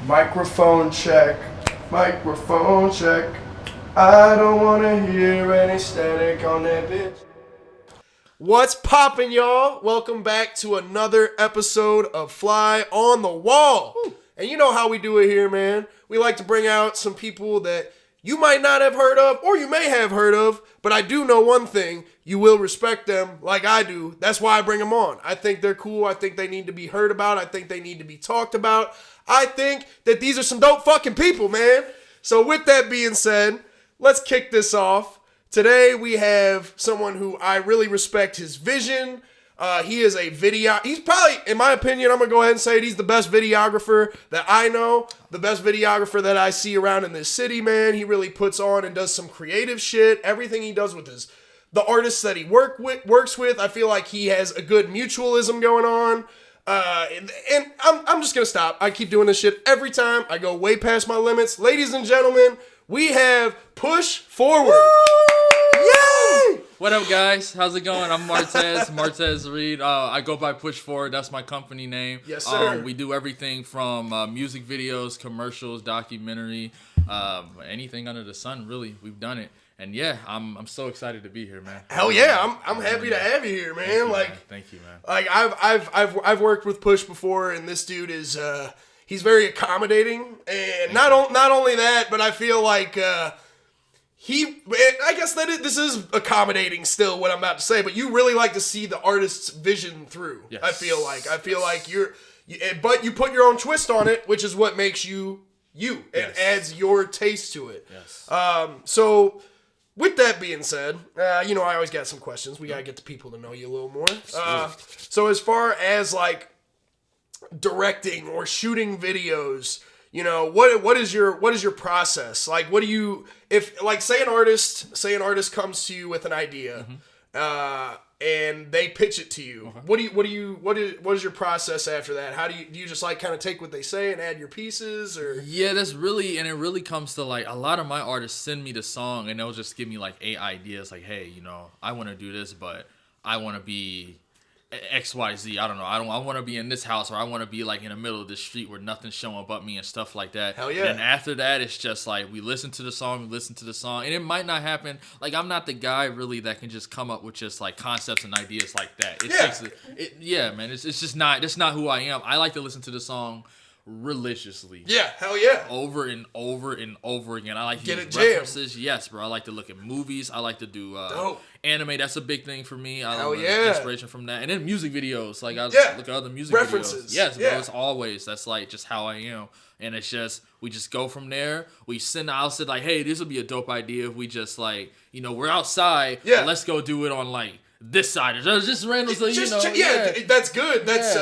Microphone check, microphone check. I don't wanna hear any static on that bitch. What's poppin', y'all? Welcome back to another episode of Fly on the Wall. Woo. And you know how we do it here, man. We like to bring out some people that you might not have heard of, or you may have heard of, but I do know one thing. You will respect them like I do. That's why I bring them on. I think they're cool. I think they need to be heard about. I think they need to be talked about. I think that these are some dope fucking people, man. So with that being said, let's kick this off. Today we have someone who I really respect his vision. He is a video. He's probably, in my opinion, I'm going to go ahead and say it, he's the best videographer that I know. The best videographer that I see around in this city, man. He really puts on and does some creative shit. Everything he does with the artists that he works with, I feel like he has a good mutualism going on. And I'm just going to stop. I keep doing this shit every time. I go way past my limits. Ladies and gentlemen, we have Push Forward. Yay! What up, guys? How's it going? I'm Martez Reed. I go by Push Forward. That's my company name. Yes, sir. We do everything from music videos, commercials, documentary, anything under the sun, really. We've done it. And yeah, I'm so excited to be here, man. Hell yeah, I'm happy to have you here, man. Thank you, man. Like I've worked with Push before, and this dude is he's very accommodating, and not only that, but I feel like I guess this is accommodating still what I'm about to say, but you really like to see the artist's vision through. Yes. I feel like but you put your own twist on it, which is what makes you and adds your taste to it. Yes. So. With that being said, I always got some questions. We gotta get the people to know you a little more. So as far as like directing or shooting videos, what is your process? Like, what do you say an artist comes to you with an idea, and they pitch it to you. What is your process after that? How do you just like kind of take what they say and add your pieces, or? Yeah, it really comes to like a lot of my artists send me the song and they'll just give me like 8 ideas, like, hey, I want to do this, but I want to be XYZ. I don't know. I want to be in this house, or I want to be like in the middle of the street where nothing's showing but me and stuff like that. Hell yeah. And after that, it's just like we listen to the song, and it might not happen. Like, I'm not the guy really that can just come up with just like concepts and ideas like that. Man. It's just not. That's not who I am. I like to listen to the song religiously. Yeah, hell yeah. Over and over and over again. I like to get use it references. Jammed. Yes, bro. I like to look at movies. I like to do anime. That's a big thing for me. I love inspiration from that. And then music videos. Like, I look at other music references. Videos. Yes, bro. It's always, that's like just how I am. And it's just, we just go from there. I'll say like, hey, this would be a dope idea if we just like, we're outside. Yeah. Let's go do it on like this side. It's just random. That's good. That's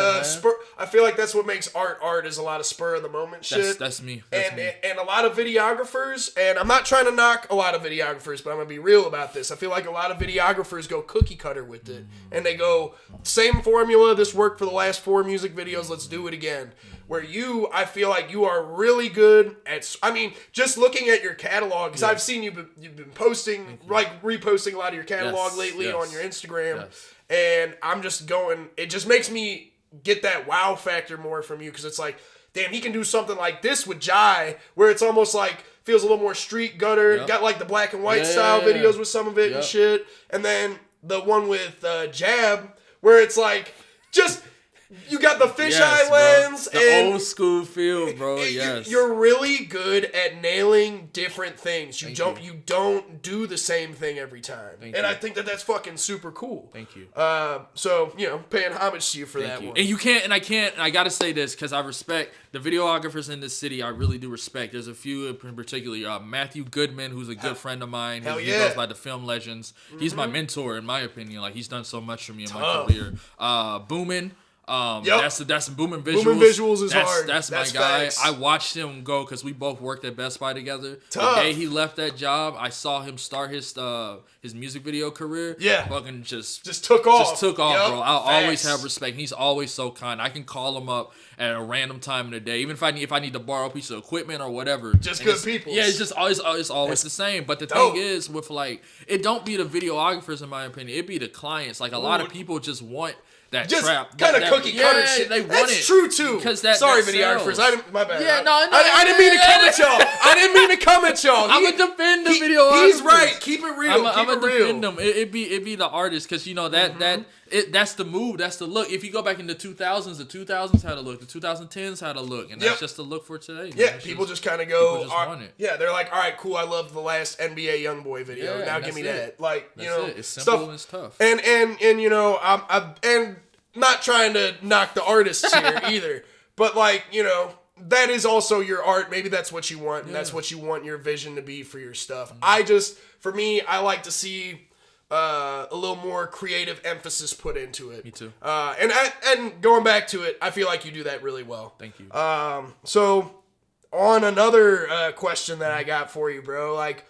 I feel like that's what makes art is a lot of spur of the moment shit. That's me. And a lot of videographers, and I'm not trying to knock a lot of videographers, but I'm gonna be real about this. I feel like a lot of videographers go cookie cutter with it, and they go same formula. This worked for the last 4 music videos. Let's do it again. Where I feel like you are really good at. I mean, just looking at your catalog, because I've seen you've been posting, like reposting a lot of your catalog lately on your Instagram, and I'm just going. It just makes me get that wow factor more from you, because it's like, damn, he can do something like this with Jai, where it's almost like feels a little more street gutter. Got like the black and white style videos with some of it and shit, and then the one with Jab, where it's like just. You got the fisheye lens, the and old school feel, bro. Yes, you're really good at nailing different things. You don't do the same thing every time, I think that's fucking super cool. Thank you. So paying homage to you for that one. And you can't, and I gotta say this because I respect the videographers in this city. I really do respect. There's a few in particular. Matthew Goodman, who's a good friend of mine. He goes by the Film Legends. He's my mentor, in my opinion. Like, he's done so much for me in my career. Boomin. That's Boomin' Visuals. Boomin' Visuals is hard. That's my guy. Facts. I watched him go because we both worked at Best Buy together. Tough. The day he left that job, I saw him start his music video career. Yeah. Fucking just took off. Just took off, bro. I'll always have respect. He's always so kind. I can call him up at a random time in the day, even if I need to borrow a piece of equipment or whatever. Just good people. Yeah, it's just always the same. But the thing is, with like, it don't be the videographers, in my opinion. It be the clients. Like, a lot of people just want that just trap, kind of cookie cutter yeah, shit. they want That's it true too. because Sorry, that videographers. sells. My bad. Yeah, I didn't mean to come at y'all. I didn't mean to come at y'all. I'm gonna defend the videographers. He's right. Keep it real. I'm gonna real. defend them. It be the artist because you know that's the move. That's the look. If you go back in the 2000s, the 2000s had a look. The 2010s had a look, and that's just the look for today. Man. Yeah, people just kind of go. Just want it. Yeah, they're like, all right, cool. I love the last NBA YoungBoy video. Now give me that. Like, that's you know, it's simple and it's tough. And you know, I'm not trying to knock the artists here either, but like, you know, that is also your art. Maybe that's what you want, and that's what you want your vision to be for your stuff. For me, I like to see a little more creative emphasis put into it. Me too. And going back to it, I feel like you do that really well. Thank you. So on another question that I got for you, bro, like,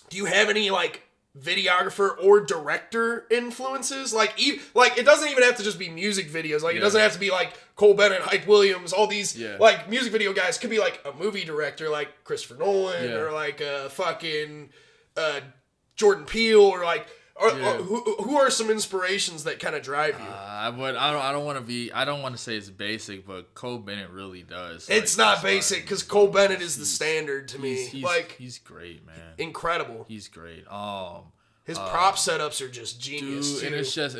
do you have any like videographer or director influences? Like it doesn't even have to just be music videos. Like it doesn't have to be like Cole Bennett, Hype Williams, all these like music video guys. Could be like a movie director like Christopher Nolan or like fucking Jordan Peele or like who are some inspirations that kind of drive you? I don't want to say it's basic, but Cole Bennett really does. It's not basic because Cole Bennett is the standard to me. He's great, man. Incredible. He's great. His prop setups are just genius, dude, too.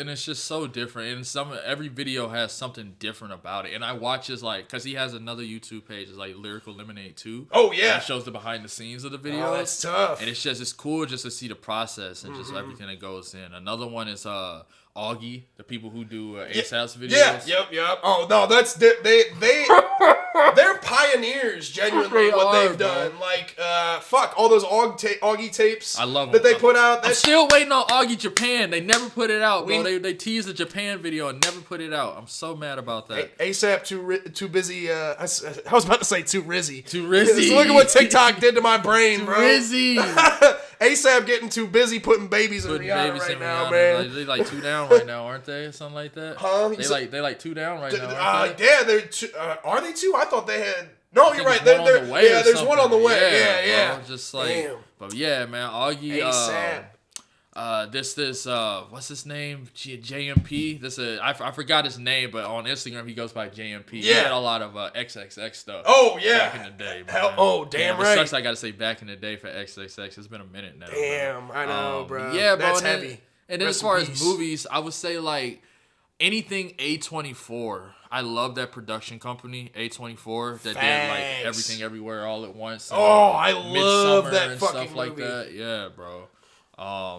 and it's just so different. And every video has something different about it. And I watch his because he has another YouTube page, it's like Lyrical Lemonade 2. Oh yeah, it shows the behind the scenes of the video. Oh, that's tough. And it's cool just to see the process and just everything that goes in. Another one is Augie, the people who do ASAP's videos. Yeah, yep. Oh no, that's they're pioneers. Genuinely, what they've done. Like, all those Augie tapes. I love that they put out. I'm still waiting on Augie Japan. They never put it out, bro. They teased the Japan video and never put it out. I'm so mad about that. ASAP too busy. I was about to say too rizzy. Too rizzy. Look at what TikTok did to my brain, bro. Rizzy. ASAP getting too busy putting babies in Rihanna right now, man. They like 2 down right now, aren't they? Something like that. Huh? They like 2 down right now. Yeah, they're two. Are they 2? I thought they had. No, you're right. There's one on the way. Yeah. Bro, just like, damn. But yeah, man, Augie. ASAP. What's his name? JMP. I forgot his name, but on Instagram he goes by JMP. Yeah. He had a lot of XXX stuff. Oh yeah. Back in the day, man. Damn right. It sucks I gotta say back in the day for XXX. It's been a minute now. Damn, I know, bro. Yeah, bro. That's heavy. And then as far as movies, I would say like anything A24. I love that production company, A24, that did like Everything Everywhere All at Once. I love that and fucking stuff like movie. that. Yeah, bro.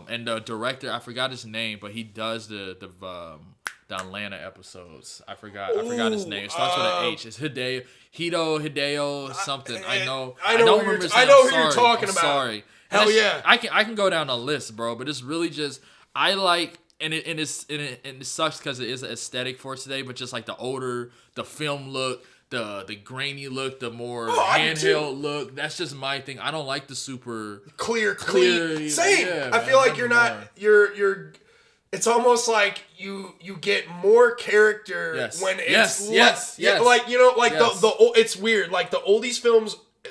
And the director, I forgot his name, but he does the Atlanta episodes. I forgot his name. It starts with an H. It's Hideo something. I know who you're talking about. Sorry. Hell yeah. I can go down a list, bro, but it's really just I like. And it sucks because it is an aesthetic for today, but just like the film look, the grainy look, the more handheld look. That's just my thing. I don't like the super clear. Same. Yeah, I feel like you're not. You're. It's almost like you get more character when it's yes. Like it's weird. Like the oldies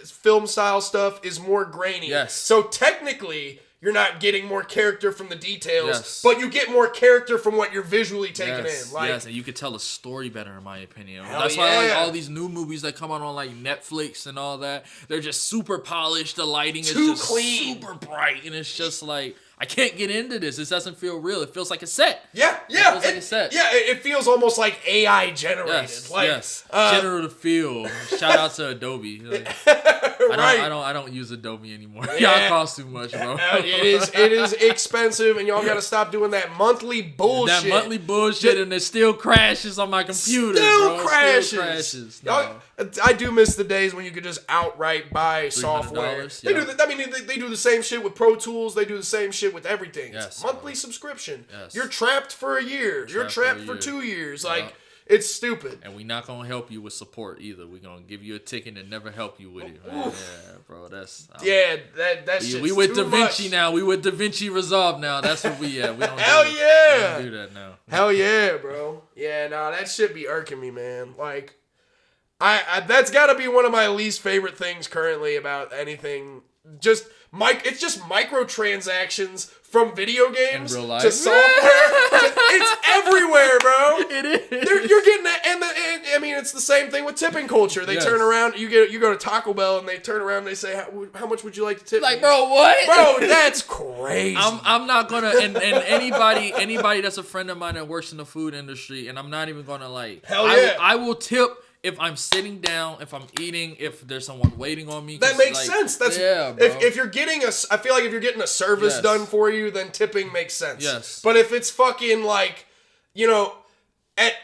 film style stuff is more grainy. Yes. So technically, you're not getting more character from the details, but you get more character from what you're visually taking in. Like, and you could tell a story better, in my opinion. Hell That's why I like all these new movies that come out on like Netflix and all that. They're just super polished. The lighting is just clean, super bright, and it's just like I can't get into this. This doesn't feel real. It feels like a set. Yeah. It feels like a set. Yeah, it feels almost like AI generated. Yes. Generative feel. Shout out to Adobe. I don't use Adobe anymore. Y'all cost too much, bro. It is expensive, and y'all gotta stop doing that monthly bullshit. That monthly bullshit, and it still crashes on my computer. Still bro. crashes. No. I do miss the days when you could just outright buy software. They do. They do the same shit with Pro Tools. They do the same shit with everything. Yes, monthly subscription. Yes. You're trapped for a year. You're trapped for 2 years. Like, it's stupid. And we're not gonna help you with support either. We're gonna give you a ticket and never help you with it. Yeah, bro. That's we with DaVinci now. We with DaVinci Resolve now. That's what we at. We don't Hell yeah. We don't do that now. Hell yeah, bro. Yeah, nah, that shit be irking me, man. Like, I that's got to be one of my least favorite things currently about anything. Just it's just microtransactions from video games in real life to software. It's everywhere, bro. It is. You're getting that, and I mean, it's the same thing with tipping culture. They turn around, you go to Taco Bell, and they turn around and they say, "How much would you like to tip?" Like, me? bro, what? Bro, that's crazy. I'm not gonna, and anybody that's a friend of mine that works in the food industry, and I'm not even gonna like. Hell yeah. I will tip. If I'm sitting down, if I'm eating, if there's someone waiting on me. That makes sense. That's bro. If you're getting I feel like if you're getting a service done for you, then tipping makes sense. Yes. But if it's fucking like,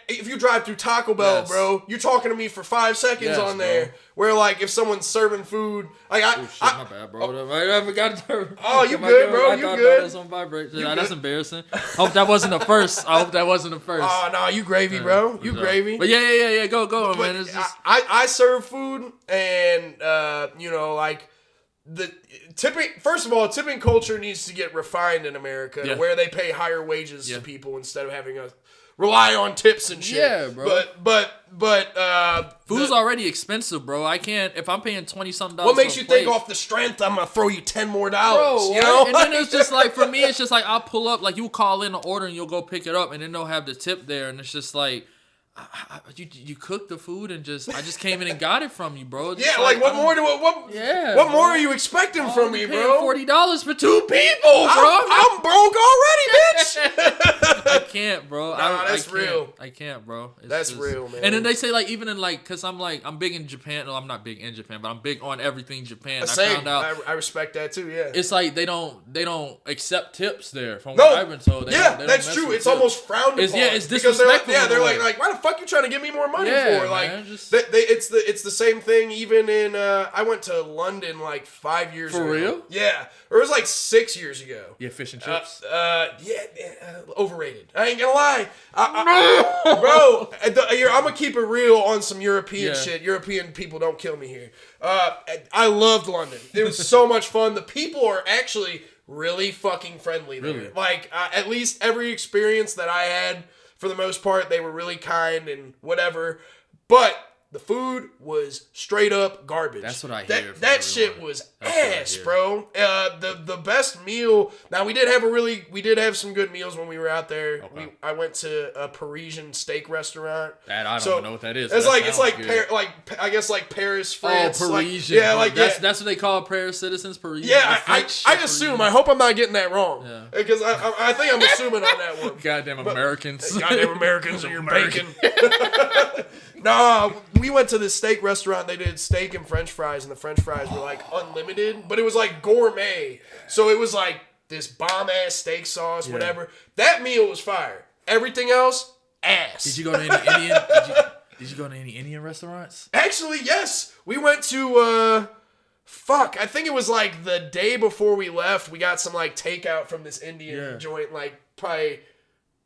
if you drive through Taco Bell, bro, you're talking to me for 5 seconds on there. Bro. Where like if someone's serving food, like my bad, bro. I forgot to turn. Oh, you good, bro? You good? That was on vibrate. That's embarrassing. I hope that wasn't the first. Oh no, you gravy, bro. You gravy. But yeah. Go, man. It's just... I serve food, and like the tipping. First of all, tipping culture needs to get refined in America, to where they pay higher wages to people instead of having rely on tips and shit. Yeah, bro. But food's already expensive, bro. I can't, if I'm paying $20-something. What makes you think off the strength I'm gonna throw you $10 more? Bro, you know? And then it's just like, for me, it's just like I'll pull up, like you call in an order and you'll go pick it up, and then they'll have the tip there, and it's just like, you cooked the food and I just came in and got it from you, bro. Yeah, like what more are you expecting from me, bro? $40 for 2 people, bro. I'm broke already, bitch. I can't, bro. That's real. I can't, bro. That's real, man. And then they say like even in like, cause I'm big in Japan. No, I'm not big in Japan, but I'm big on everything Japan. Same. I found out. I respect that too. Yeah. It's like they don't accept tips there. From what I've been told. They that's true. It's almost frowned upon. It's disrespectful. They're like, why the fuck you trying to give me more money for? Like, man, it's the same thing. Even in I went to London like 5 years ago. For real? Yeah, or it was like 6 years ago. Yeah, fish and chips. Overrated. I ain't gonna lie, bro. I'm gonna keep it real on some European shit. European people don't kill me here. I loved London. It was so much fun. The people are actually really fucking friendly there. Really? Like at least every experience that I had. For the most part, they were really kind and whatever. But the food was straight up garbage. That's what I hear. That shit was ass, bro. The best meal. Now we did have some good meals when we were out there. Okay. I went to a Parisian steak restaurant. That I don't even know what that is. It's I guess like Paris, France. Oh, Parisian. That's what they call Paris citizens. Parisian. Yeah, I assume. I hope I'm not getting that wrong. Yeah. Because I think I'm assuming on that one. Goddamn Americans. Goddamn Americans and your bacon. Nah, we went to this steak restaurant. They did steak and French fries, and the French fries were like unlimited, but it was like gourmet. So it was like this bomb ass steak sauce, whatever. That meal was fire. Everything else, ass. Did you go to any Indian? Did you go to any Indian restaurants? Actually, yes. We went to I think it was like the day before we left. We got some like takeout from this Indian joint, like probably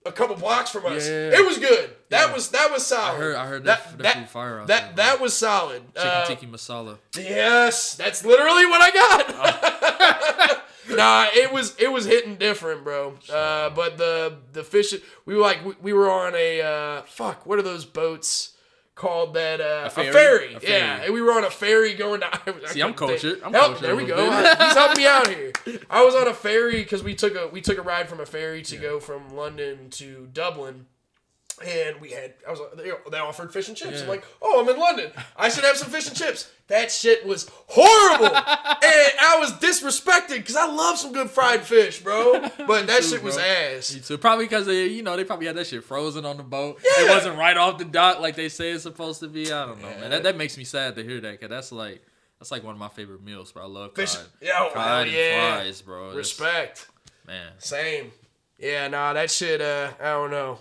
a couple blocks from us. Yeah. It was good. That was solid. I heard that food fire out there. That was solid. Chicken tikka masala. Yes, that's literally what I got. Nah, it was hitting different, bro. But the fish, we were on a what are those boats called? That a ferry. Yeah, we were on a ferry going to. I'm cultured. There we go. He's helping me out here. I was on a ferry because we took a ride from a ferry to go from London to Dublin. And they offered fish and chips. I'm like, oh, I'm in London. I should have some fish and chips. That shit was horrible. And I was disrespected because I love some good fried fish, bro. But that shit was ass. Me too. Probably because they probably had that shit frozen on the boat. Yeah. It wasn't right off the dock like they say it's supposed to be. I don't know, man. That makes me sad to hear that, because that's like one of my favorite meals, bro. I love fish. Fried and fries, bro. Respect. Man. Same. Yeah, nah, that shit, I don't know.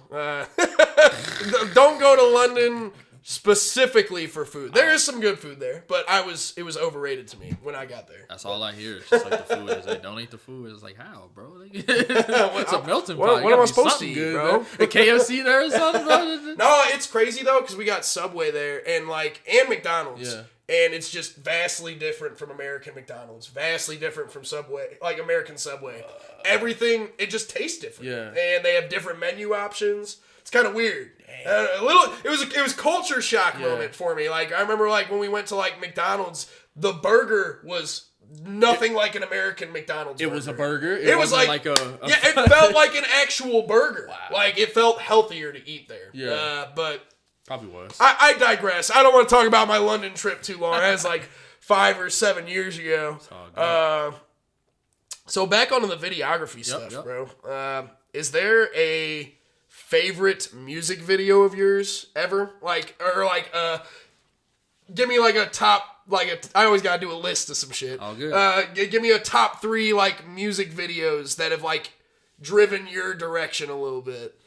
Don't go to London specifically for food. There is some good food there, but it was overrated to me when I got there. That's all I hear. It's just like the food. It's like, don't eat the food. It's like, how, bro? It's a melting pot. What am I supposed to eat, good, bro? A KFC there or something, bro? No, it's crazy, though, because we got Subway there and McDonald's. Yeah. And it's just vastly different from American McDonald's. Vastly different from Subway, like American Subway. Everything, it just tastes different. Yeah. And they have different menu options. It's kind of weird. A little. It was culture shock moment for me. Like I remember like when we went to like McDonald's, the burger was nothing like an American McDonald's burger. It was a burger? It was like a yeah, it felt like an actual burger. Wow. Like, it felt healthier to eat there. Yeah. But... Probably was. I digress. I don't want to talk about my London trip too long. That was like 5 or 7 years ago. So back onto the videography stuff, bro. Is there a favorite music video of yours ever? Give me like a top... I always gotta do a list of some shit. Oh, good. Give me a top 3 like music videos that have like driven your direction a little bit.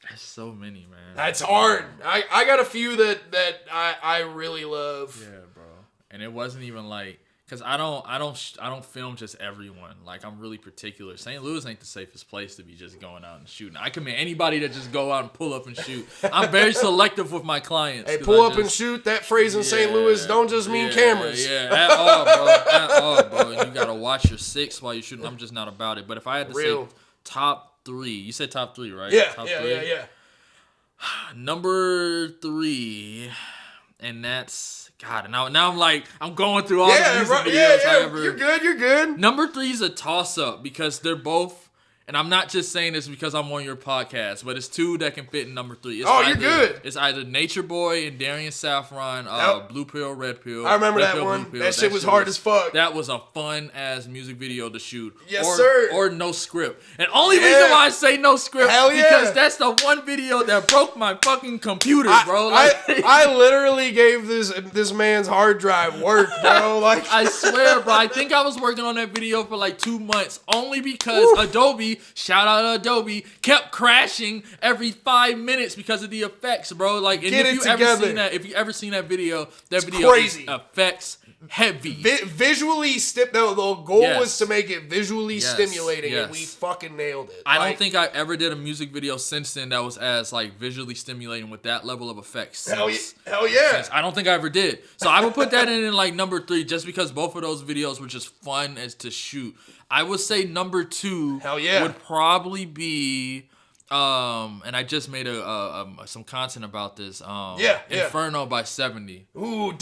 There's so many, man. That's hard. I got a few that I really love. Yeah, bro. And it wasn't even like, cause I don't film just everyone. Like, I'm really particular. St. Louis ain't the safest place to be just going out and shooting. I commend anybody to just go out and pull up and shoot. I'm very selective with my clients. Hey, pull up and shoot. That phrase in St. Louis don't just mean cameras. Yeah, at all, bro. At all, bro. You gotta watch your six while you're shooting. I'm just not about it. But if I had to say top 3, you said top 3, right? Yeah, top yeah, 3? yeah. Number 3, and that's God. And now I'm like I'm going through all the music videos I ever. You're good. You're good. Number 3 is a toss up because they're both. And I'm not just saying this because I'm on your podcast, but it's 2 that can fit in number 3. You're good. It's either Nature Boy and Darian Saffron, Blue Pill, Red Pill. I remember Red that Pill, one. Blue Pill. That shit was hard as fuck. That was a fun ass music video to shoot. Yes, sir. Or no script. And only reason why I say no script because that's the one video that broke my fucking computer, bro. I literally gave this man's hard drive work, bro. Like I swear, bro. I think I was working on that video for like 2 months only because Adobe, shout out Adobe, kept crashing every 5 minutes because of the effects, bro. Like, and if you ever seen that video, that video crazy. Is effects heavy. Visually, the goal was to make it visually stimulating, and we fucking nailed it. I don't think I ever did a music video since then that was as like visually stimulating with that level of effects. Hell yeah! I don't think I ever did. So I would put that in like number 3 just because both of those videos were just fun as to shoot. I would say number 2 would probably be and I just made some content about this. Inferno by 70. Ooh,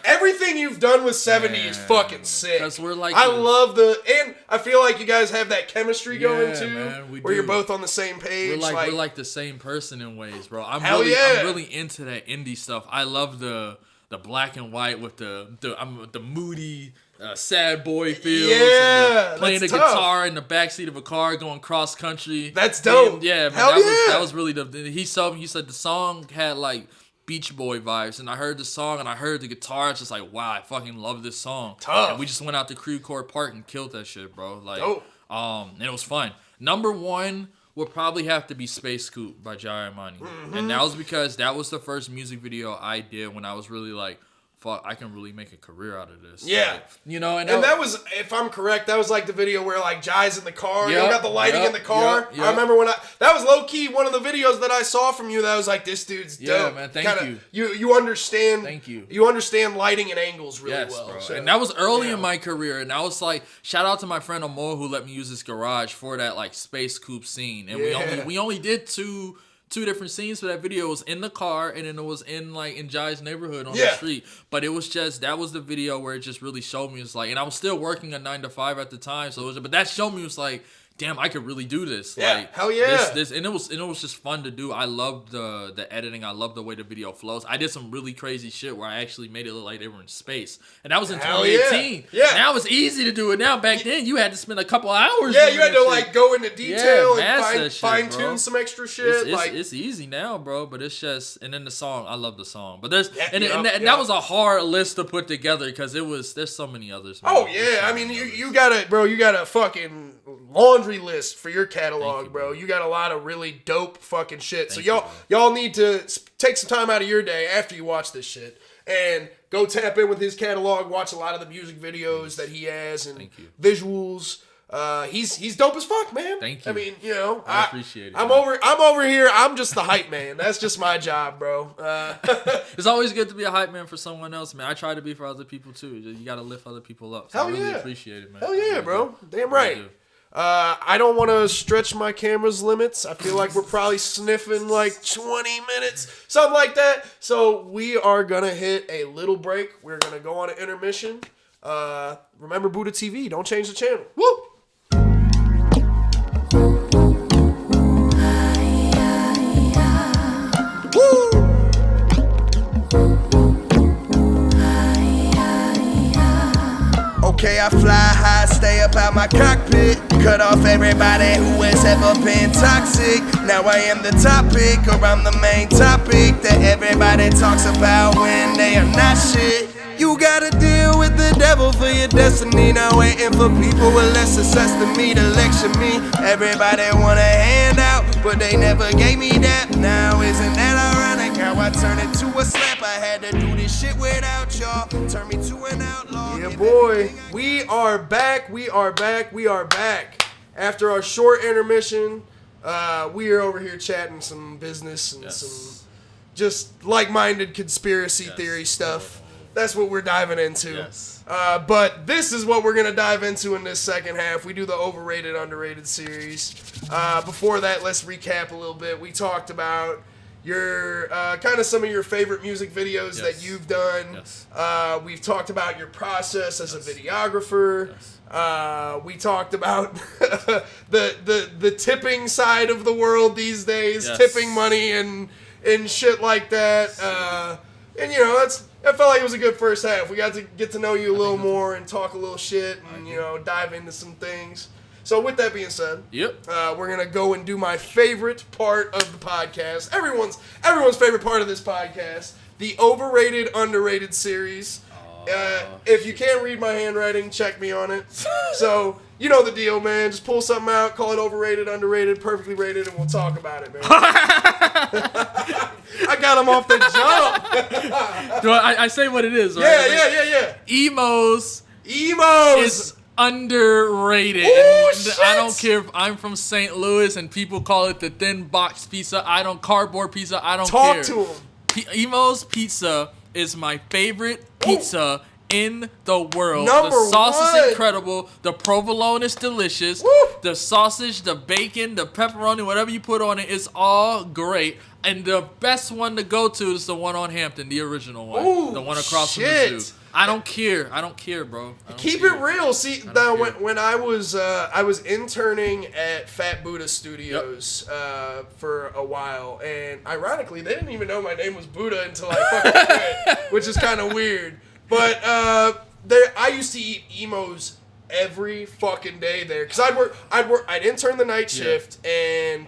everything you've done with 70 is fucking sick. Because we're like, and I feel like you guys have that chemistry going too, man, where you're both on the same page. We're like the same person in ways, bro. I'm really into that indie stuff. I love the black and white with the moody. Sad boy feels. Yeah, playing the guitar in the backseat of a car going cross country. That's dope. Yeah, that was really dope. He said the song had like Beach Boy vibes, and I heard the song and I heard the guitar. It's just like, wow, I fucking love this song. Tough. And we just went out to Creve Court Park and killed that shit, bro. Like, dope. And it was fun. Number 1 would probably have to be Space Scoop by Jai Imani. And that was because that was the first music video I did when I was really like, fuck, I can really make a career out of this. Yeah. Like, you know, and that was, if I'm correct, that was like the video where like Jai's in the car. You got the lighting in the car. I remember when that was low key one of the videos that I saw from you that was like, this dude's dope. Yeah, man, thank you. You understand. Thank you. You understand lighting and angles really well. Bro. So, and that was early in my career. And I was like, shout out to my friend Amor who let me use his garage for that like Space Coupe scene. And we only did two different scenes for that video. It was in the car and then it was in Jai's neighborhood on the street. But it was just, that was the video where it just really showed me, it's like, and I was still working a 9 to 5 at the time, so but that showed me, it was like, damn, I could really do this. Yeah, like, hell yeah. This and it was just fun to do. I loved the editing. I loved the way the video flows. I did some really crazy shit where I actually made it look like they were in space. And that was in 2018. Yeah. Now it's easy to do it. Now back then you had to spend a couple hours. Yeah, you had to like go into detail and fine shit, tune some extra shit. It's easy now, bro. But it's just, and then the song, I love the song. But there's and that was a hard list to put together because there's so many others. Man. Oh yeah, I mean you got a fucking laundry list for your catalog, bro. You got a lot of really dope fucking shit. So y'all need to take some time out of your day after you watch this shit and go tap in with his catalog, watch a lot of the music videos that he has and visuals. He's dope as fuck, man. Thank you. I mean, you know, I appreciate it. I'm over here. I'm just the hype man. That's just my job, bro. It's always good to be a hype man for someone else, man. I try to be for other people too. You got to lift other people up. So I really appreciate it, man. Hell yeah, bro. Damn right. I don't want to stretch my camera's limits. I feel like we're probably sniffing like 20 minutes, something like that. So we are going to hit a little break. We're going to go on an intermission. Remember Buddha TV. Don't change the channel. Woo! Okay, I fly high, stay up out my cockpit. Cut off everybody who has ever been toxic. Now I am the topic, or I'm the main topic that everybody talks about when they are not shit. You gotta deal with the devil for your destiny. Not waiting for people with less success than me to lecture me. Everybody want a handout, but they never gave me that. Now isn't that ironic how I turned it to a slap? I had to do this shit without y'all. Turn me to an outlaw. Yeah, boy. We are back. We are back. We are back. After our short intermission, we are over here chatting some business and some just like-minded conspiracy theory stuff. That's what we're diving into. Yes. But this is what we're going to dive into in this second half. We do the overrated, underrated series. Before that, let's recap a little bit. We talked about your kind of some of your favorite music videos that you've done. Yes. We've talked about your process as a videographer. Yes. We talked about the tipping side of the world these days, tipping money and shit like that. And you know, I felt like it was a good first half. We got to get to know you a little more and talk a little shit and, you know, dive into some things. So with that being said, we're going to go and do my favorite part of the podcast. Everyone's favorite part of this podcast, the overrated, underrated series. If you can't read my handwriting, check me on it. So, you know the deal, man. Just pull something out, call it overrated, underrated, perfectly rated, and we'll talk about it, man. I got him off the jump. Do I say what it is, right? Yeah. Emos is underrated. Ooh, shit. I don't care if I'm from St. Louis and people call it the thin box pizza. Cardboard pizza. I don't care. Talk to him. Emo's Pizza is my favorite pizza in the world. Number the sauce one. is incredible. The provolone is delicious. Woo. The sausage, the bacon, the pepperoni, whatever you put on it is all great. And the best one to go to is the one on Hampton, the original one. Ooh, the one across from the zoo. I don't care, bro. Keep it real. See, now when I was interning at Fat Buddha Studios for a while, and ironically, they didn't even know my name was Buddha until I fucking quit, which is kind of weird. But I used to eat emos every fucking day there, because I'd intern the night shift, and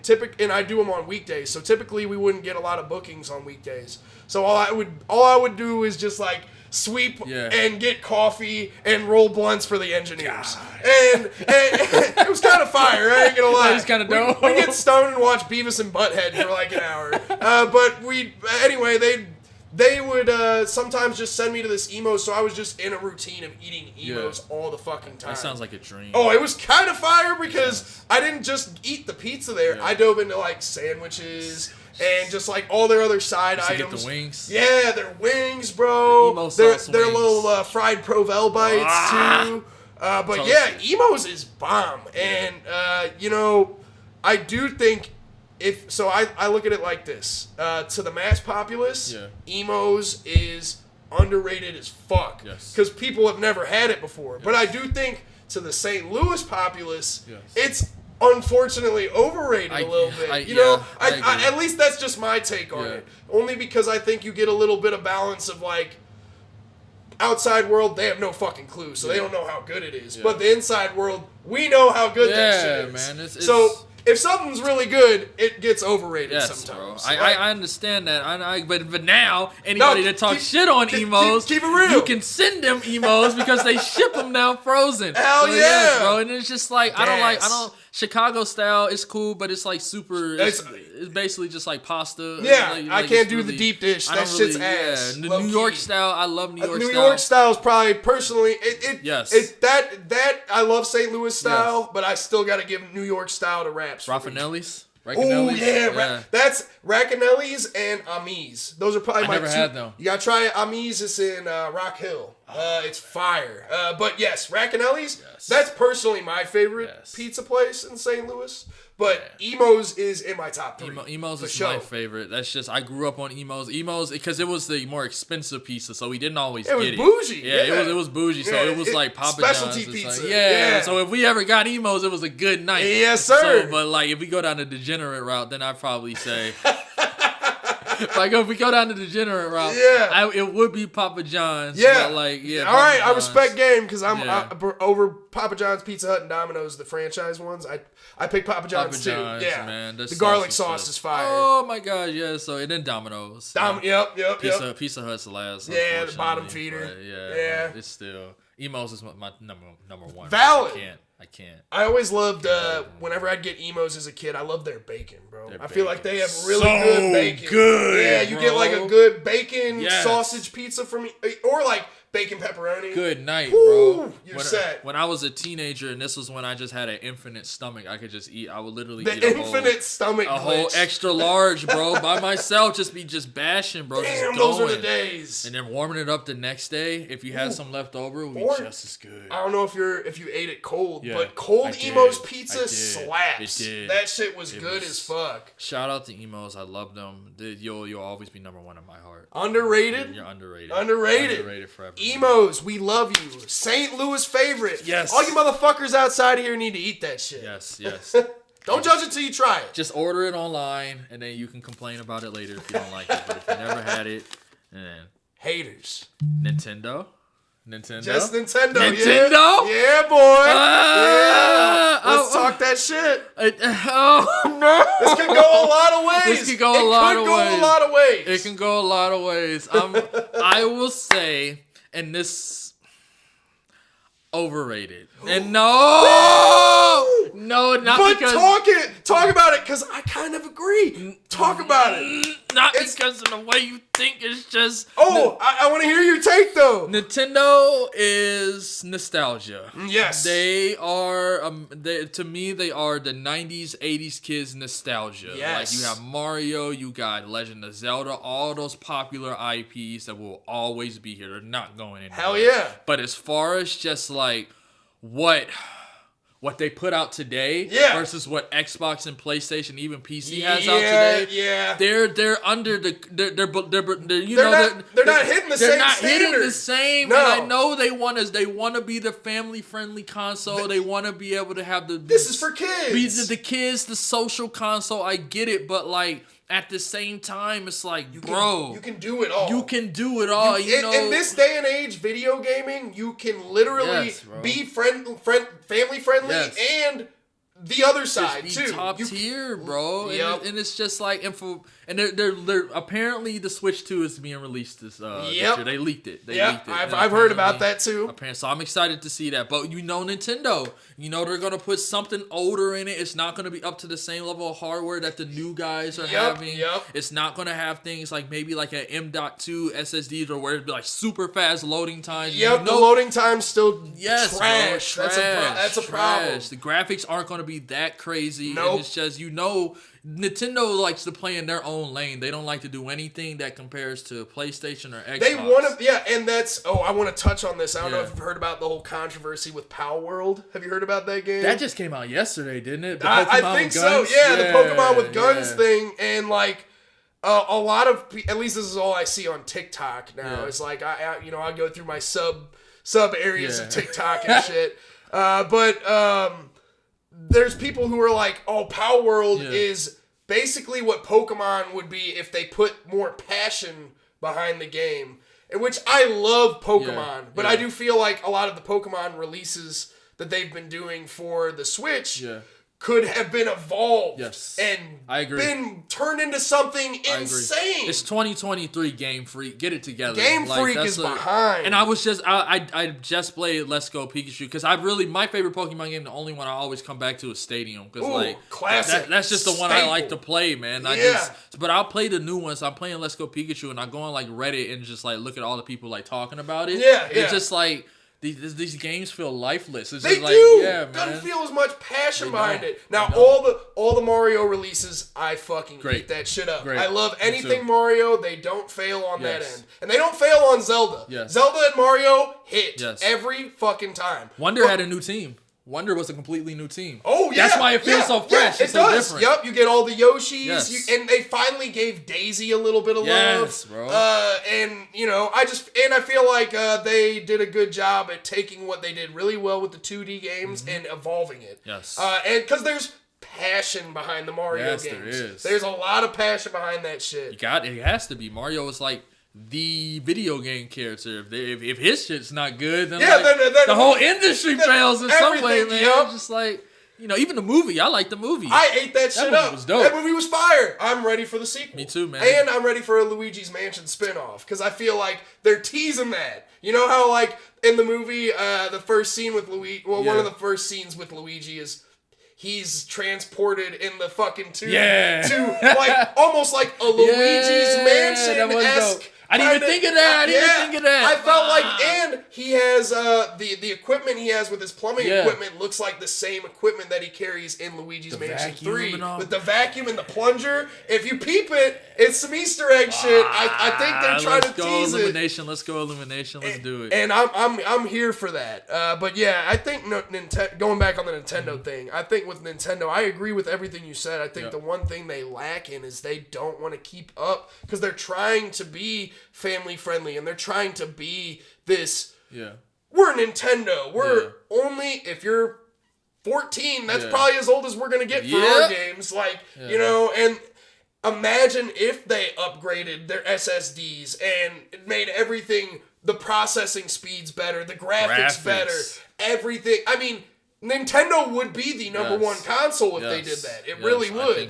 I'd do them on weekdays. So typically we wouldn't get a lot of bookings on weekdays. So all I would do is just like sweep and get coffee and roll blunts for the engineers. And it was kind of fire, I ain't gonna lie. It was kind of dope. We get stoned and watch Beavis and Butthead for like an hour. But they would sometimes just send me to this emo, so I was just in a routine of eating emos all the fucking time. That sounds like a dream. Oh, it was kind of fire because I didn't just eat the pizza there. Yeah. I dove into like sandwiches and just like all their other side items. Get the wings. Yeah, their wings, bro. Their little fried Provel bites too. But yeah, emos is bomb, and you know, I do think. I look at it like this. To the mass populace, emos is underrated as fuck. Yes. Because people have never had it before. Yes. But I do think to the St. Louis populace, it's unfortunately overrated a little bit. I at least that's just my take on it. Only because I think you get a little bit of balance of like, outside world, they have no fucking clue, so they don't know how good it is. Yeah. But the inside world, we know how good that shit is. Man, so if something's really good, it gets overrated sometimes. Bro. I understand that. But now anybody that talks shit on emos, keep it real. You can send them emos because they ship them now frozen. Hell yeah, bro. And it's just like I don't Chicago style is cool, but it's like super. It's basically just like pasta. Yeah, I can't do the deep dish. That shit's ass. The New York style, I love New York style. New York style is probably personally that I love St. Louis style, but I still got to give New York style to raps. Raffinelli's. Oh yeah, that's Racanelli's and Amis. Those are probably my two. I never had them. You gotta try it. Amis is in Rock Hill. It's fire. But yes, Raccanelli's, Yes. that's personally my favorite pizza place in St. Louis. But Emo's is in my top 3. Emo's is my favorite. That's just, I grew up on Emo's. Emo's, because it was the more expensive pizza, so we didn't always get it. It was bougie. Yeah, it was bougie. So it was like Papa specialty John's. Pizza. Like, so if we ever got Emo's, it was a good night. Yes, sir. So, but like if we go down the degenerate route, then I'd probably say... if we go down the degenerate route, it would be Papa John's. Yeah. But like, all right, I respect game because I'm over Papa John's, Pizza Hut, and Domino's, the franchise ones. I pick Papa John's too. Yeah, man, the garlic sauce is fire. Oh my god, yeah. So and then Domino's. Yep. Pizza Hut's the last. Yeah, the bottom feeder. But yeah. It's still Emo's is my number one. Valid. I can't. I always loved whenever I'd get Emo's as a kid. I loved their bacon, bro. I feel like they have really good bacon. Good. Yeah, you get like a good bacon sausage pizza from me, or like bacon pepperoni. Good night, Woo, bro. You're set. When I was a teenager, and this was when I just had an infinite stomach, I could just eat. I would literally eat a whole extra large, bro, by myself. Just bashing, bro. Damn, just those are the days. And then warming it up the next day. If you had some left over, it would be just as good. I don't know if you ate it cold, but cold Emo's pizza slaps. It did. That shit was good as fuck. Shout out to Emo's. I love them. You'll always be number one in my heart. Underrated. You're underrated. Underrated forever. Emo's, we love you. St. Louis favorite. Yes. All you motherfuckers outside here need to eat that shit. Yes. Don't judge it till you try it. Just order it online, and then you can complain about it later if you don't like it. But if you never had it, then haters. Nintendo. Just Nintendo. Yeah, boy. Let's talk that shit. No. This can go a lot of ways. It can go a lot of ways. I will say, and this overrated. And not because. Talk about it, because I kind of agree. Talk about it. Not because of the way you think. It's just. I want to hear your take though. Nintendo is nostalgia. Yes. They are. To me, they are the '90s, '80s kids nostalgia. Yes. Like you have Mario, you got Legend of Zelda, all those popular IPs that will always be here. They're not going anywhere. Hell yeah. But as far as just like what they put out today versus what Xbox and PlayStation, even PC has out today. They're under the they're not hitting the same. They're not hitting the same. No. And I know they want to be the family friendly console. They want to be able to have this is for kids. Be the kids, the social console. I get it, but like. At the same time, it's like, you can do it all. You can do it all. In this day and age, video gaming, you can literally be family friendly and the other side be too. Top tier, bro. Yep. And it's just like, and they're apparently the Switch 2 is being released this year. They leaked it. I've heard about that too. Apparently, so I'm excited to see that. But Nintendo, they're gonna put something older in it. It's not gonna be up to the same level of hardware that the new guys are having. It's not gonna have things like maybe like an M.2 SSDs or where it'd be like super fast loading times. The loading time's still trash. Bro, That's a problem. The graphics aren't gonna be that crazy. Nope. And it's just Nintendo likes to play in their own lane. They don't like to do anything that compares to PlayStation or Xbox. They want to, and that's. I want to touch on this. I don't know if you've heard about the whole controversy with Power World. Have you heard about that game? That just came out yesterday, didn't it? I think so. Yeah, the Pokemon with guns thing, and like a lot of, at least this is all I see on TikTok now. It's like I go through my sub areas of TikTok and shit, but there's people who are like, Power World is basically what Pokemon would be if they put more passion behind the game. In which I love Pokemon, but I do feel like a lot of the Pokemon releases that they've been doing for the Switch could have been evolved and I agree. been turned into something insane. It's 2023, Game Freak. Get it together. Game Freak is behind. And I just played Let's Go Pikachu because my favorite Pokemon game, the only one I always come back to is Stadium. Because classic. That's just the one I like to play, man. But I'll play the new ones. I'm playing Let's Go Pikachu and I go on like Reddit and just like look at all the people like talking about it. Yeah. It's just like, these games feel lifeless. It's They just do. yeah, man. Doesn't feel as much passion They behind don't. it. Now They don't. all the Mario releases, I fucking Great. eat that shit up. Great. I love Me anything too. Mario. They don't fail on that Yes. end, and they don't fail on Zelda. Yes. Zelda and Mario hit Yes. every fucking time. Wonder But- had a new team. Wonder was a completely new team. Oh yeah, That's why it feels so fresh. Yeah, It's it so does. different. Yep, you get all the Yoshis, Yes. and they finally gave Daisy a little bit of Yes, love. bro. And I feel like they did a good job at taking what they did really well with the 2D games and evolving it. Yes. And because there's passion behind the Mario Yes, games. there is. There's a lot of passion behind that shit. It has to be. Mario is like the video game character. If his shit's not good, then, Yeah, like, then the whole industry fails in some way, everything, man. yup. It's just like, even the movie. I like the movie. I ate that shit movie up. was dope. That movie was fire. I'm ready for the sequel. Me too, man. And I'm ready for a Luigi's Mansion spinoff because I feel like they're teasing that. You know how like in the movie, the first scene with Luigi. Well, one Yeah. of the first scenes with Luigi is he's transported in the fucking tube Yeah. to like almost like a Luigi's that Mansion was esque. dope. I didn't even think of that. I didn't even think of that. I felt like, and he has the equipment he has with his plumbing Yeah. equipment looks like the same equipment that he carries in Luigi's Mansion vacuum 3 and all. with the vacuum and the plunger. If you peep it, it's some Easter egg shit. I think they're trying to tease it. Let's go Illumination. Let's do it. And I'm here for that. But yeah, I think going back on the Nintendo Mm-hmm. thing, I think with Nintendo, I agree with everything you said. I think Yeah. the one thing they lack in is they don't want to keep up because they're trying to be family friendly and they're trying to be this. Yeah. We're Nintendo. We're only if you're 14. That's Yeah. probably as old as we're gonna get for Yeah. our games. Like and. Imagine if they upgraded their SSDs and it made everything, the processing speeds better, the graphics better, everything. I mean, Nintendo would be the number one console if they did that. It really would.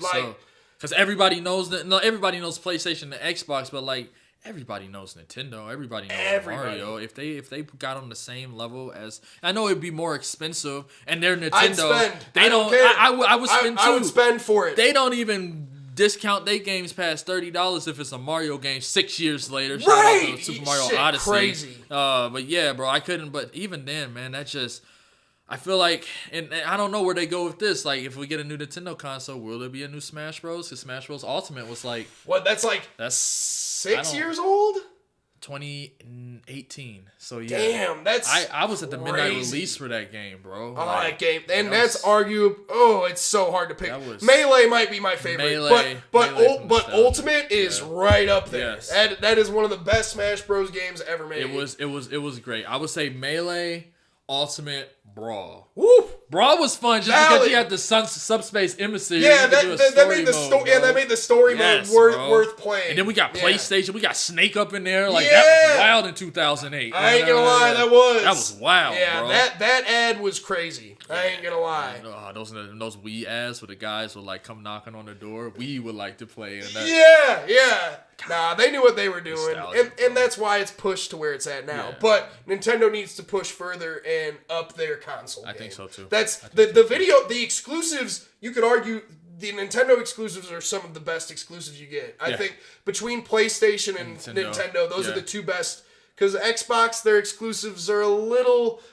Because everybody knows everybody knows PlayStation and Xbox, but like everybody knows Nintendo. Everybody knows Mario. If they got on the same level as, I know it'd be more expensive, and they're Nintendo. I'd spend. They I don't care. I would spend too. I would spend for it. They don't even discount their games past $30 if it's a Mario game 6 years later. Right. Super Mario Shit, Odyssey. crazy. But yeah, bro, I couldn't. But even then, man, that just. I feel like, and I don't know where they go with this. Like, if we get a new Nintendo console, will there be a new Smash Bros? Because Smash Bros Ultimate was like, what? That's that's 6 years old. 2018. So yeah, Damn, that's I was at the midnight crazy. release for that game, bro. Oh, Like, that game, and that's arguable. Oh, it's so hard to pick. That was- Melee might be my favorite, Melee but from nostalgia. Ultimate is right up there. Yes. That is one of the best Smash Bros games ever made. It was great. I would say Melee, Ultimate, Brawl. Woo! Brawl was fun just because you had the subspace emissary. Yeah, You could do a that made the mode, story. bro. Yeah, that made the story Yes, mode bro. worth playing. And then we got Yeah. PlayStation. We got Snake up in there. Like Yeah. that was wild in 2008. I ain't gonna lie, that was wild. Yeah, bro. that ad was crazy. I ain't gonna lie. Those Wii ads where the guys would like come knocking on the door. We would like to play. And that, Yeah. Nah, they knew what they were doing, Nostalgia, and that's why it's pushed to where it's at now. Yeah. But Nintendo needs to push further and up their console. I think so too. That's the exclusives. You could argue the Nintendo exclusives are some of the best exclusives you get. I think between PlayStation and Nintendo, those are the two best. Because Xbox, their exclusives are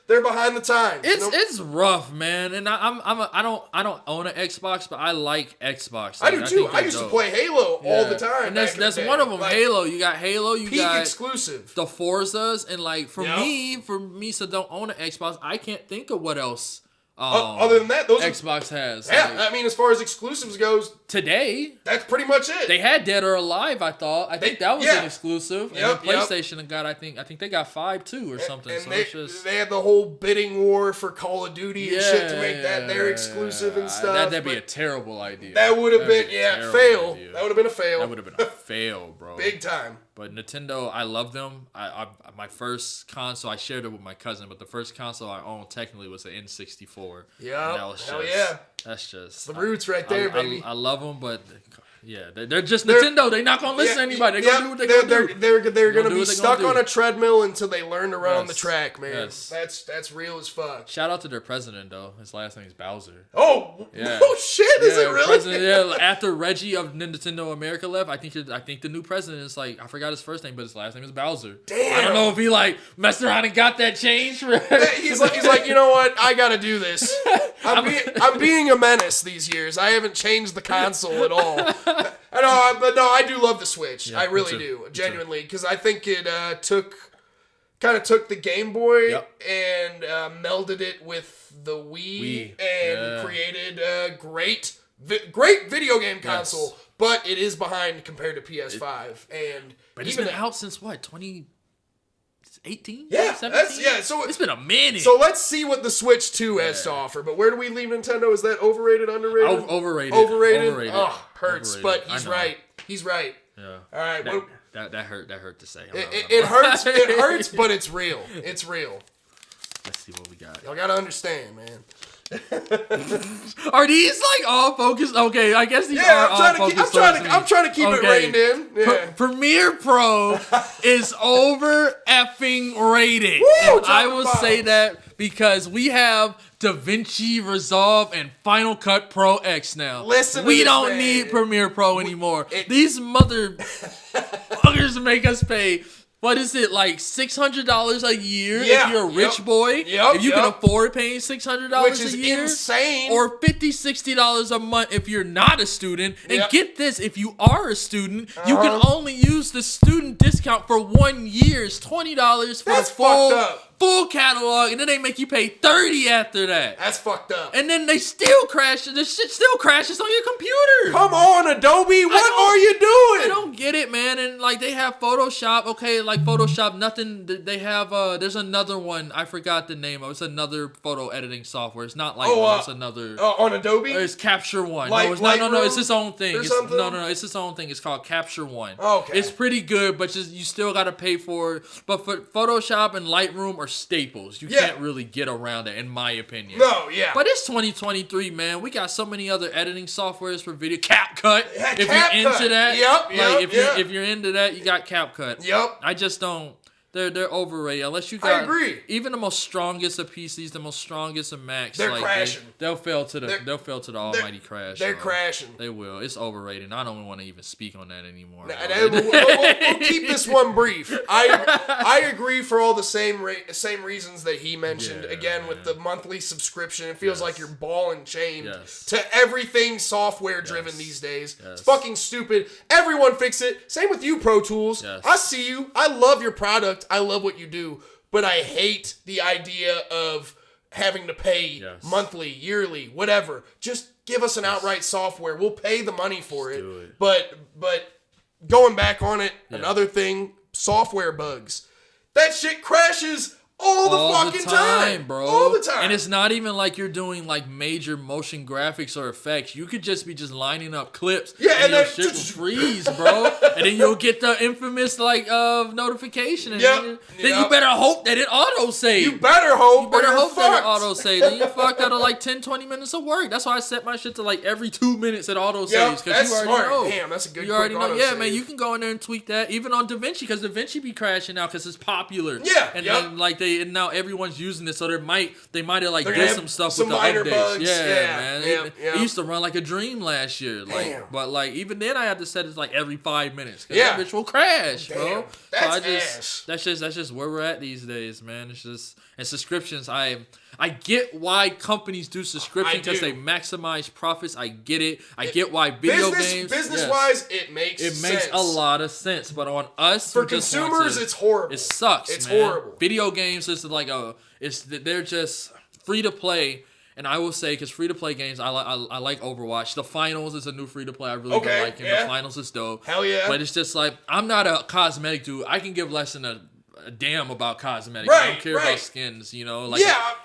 they're behind the times. It's rough, man, and I don't own an Xbox, but I like Xbox. I do too. I used to play Halo all the time. And that's one of them. Like, Halo. You got Halo. You peak got exclusive. the Forzas, and like for me, so don't own an Xbox. I can't think of what else. Other than that, those Xbox has. Yeah, like, I mean, as far as exclusives goes, today that's pretty much it. they had Dead or Alive. I think that was an exclusive. And then PlayStation got. I think they got 5 too or something. And so they, it's just they had the whole bidding war for Call of Duty and shit to make that their exclusive and stuff. That'd be a terrible idea. That would have been fail. Idea. That would have been a fail. That would have been a fail, bro. Big time. But Nintendo, I love them. I my first console, I shared it with my cousin, but the first console I owned technically was the N64. Yeah, that was hell just, yeah. That's just the roots right there, baby. I love them, but yeah, they're just Nintendo. They're not gonna listen to anybody. They're gonna do what they're gonna do. They're gonna be stuck on a treadmill until they learn to run on the track, man. Yes. That's real as fuck. Shout out to their president though. His last name is Bowser. Oh, yeah. Oh shit! Is it really? Yeah. After Reggie of Nintendo America left, I think the new president is like, I forgot his first name, but his last name is Bowser. Damn. I don't know if he like messed around and got that change. He's like, you know what? I gotta do this. I'm being a menace these years. I haven't changed the console at all. But no, I do love the Switch. Yeah, I really do, genuinely, because I think it took the Game Boy and melded it with the Wii and created a great video game console. Yes. But it is behind compared to PS5, but it's been out since what, 2018? Yeah, 17? So it's been a minute. So let's see what the Switch 2 has to offer. But where do we leave Nintendo? Is that overrated, underrated? Overrated. Oh, hurts, but he's right. He's right. Yeah. All right. That hurt to say. It hurts. It hurts, but it's real. It's real. Let's see what we got. Y'all gotta understand, man. Are these like all focused? Okay, I guess these are all focused. I'm trying to keep it reined in. Yeah. Premiere Pro is over effing rated. Woo, I will say that because we have DaVinci Resolve and Final Cut Pro X now. We don't need Premiere Pro anymore. These motherfuckers make us pay. What is it, like $600 a year if you're a rich boy? If you can afford paying $600 a year? Which is insane. Or $50, $60 a month if you're not a student. And get this, if you are a student, you can only use the student discount for 1 year. It's $20 for the full catalog, and then they make you pay $30 after that. That's fucked up. And then they still crash. The shit still crashes on your computer. Come on, Adobe. What are you doing? I don't get it, man. And like they have Photoshop. Okay, like Photoshop, nothing. They have there's another one. I forgot the name of. It's another photo editing software. It's not like it's another on Adobe. It's Capture One. No, it's its own thing. No, it's its own thing. It's called Capture One. Okay. It's pretty good, but you still got to pay for it. But for Photoshop and Lightroom are staples. You can't really get around it, in my opinion. No, yeah. But it's 2023, man. We got so many other editing softwares for video. CapCut. If you're into that. If you're into that, you got CapCut. Yep. I just don't. They're overrated. Unless you got, I agree. Even the most strongest of PCs, the most strongest of Macs, they're crashing. They'll fail to the almighty crash. They're crashing. They will. It's overrated. I don't want to even speak on that anymore. We'll keep this one brief. I agree for all the same reasons that he mentioned. Again, with the monthly subscription, it feels like you're ball and chain to everything software driven these days. It's fucking stupid. Everyone fix it. Same with you, Pro Tools. I see you. I love your product. I love what you do, but I hate the idea of having to pay monthly, yearly, whatever. Just give us an outright software. We'll pay the money for it. But going back on it, another thing, software bugs. That shit crashes all the fucking time, bro. All the time. And it's not even like you're doing like major motion graphics or effects. You could just be lining up clips. Yeah, and your shit will freeze, bro. And then you'll get the infamous notification. And then you better hope that it auto saves. You better hope. That it auto saves. Then you fucked out of like 10, 20 minutes of work. That's why I set my shit to like every 2 minutes it auto saves. That's you already smart. know. Damn, that's a good. You already know. Yeah, man. You can go in there and tweak that. Even on DaVinci, because DaVinci be crashing now because it's popular. Yeah. And then like and now everyone's using it, so they might have like did some stuff with the minor updates. Bugs. Man. It used to run like a dream last year. But like even then I had to set it like every 5 minutes. That bitch will crash, bro. That's that's just where we're at these days, man. It's just and subscriptions. I get why companies do subscription because they maximize profits. I get it. I get why video games. Business-wise, it makes sense. It makes a lot of sense. But on us, for consumers, it's horrible. It sucks. It's man. horrible. Video games is like they're just free to play. And I will say, because free-to-play games, I like Overwatch. The Finals is a new free-to-play. I really do like it. The Finals is dope. Hell yeah. But it's just like, I'm not a cosmetic dude. I can give less than a damn about cosmetics. I don't care about skins, Like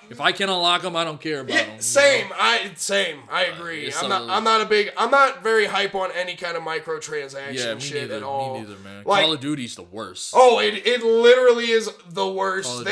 if I can unlock them, I don't care about them. Same. I agree. I'm not very hype on any kind of microtransaction shit at all. Me neither, man. Call of Duty's the worst. Oh, it literally is the worst.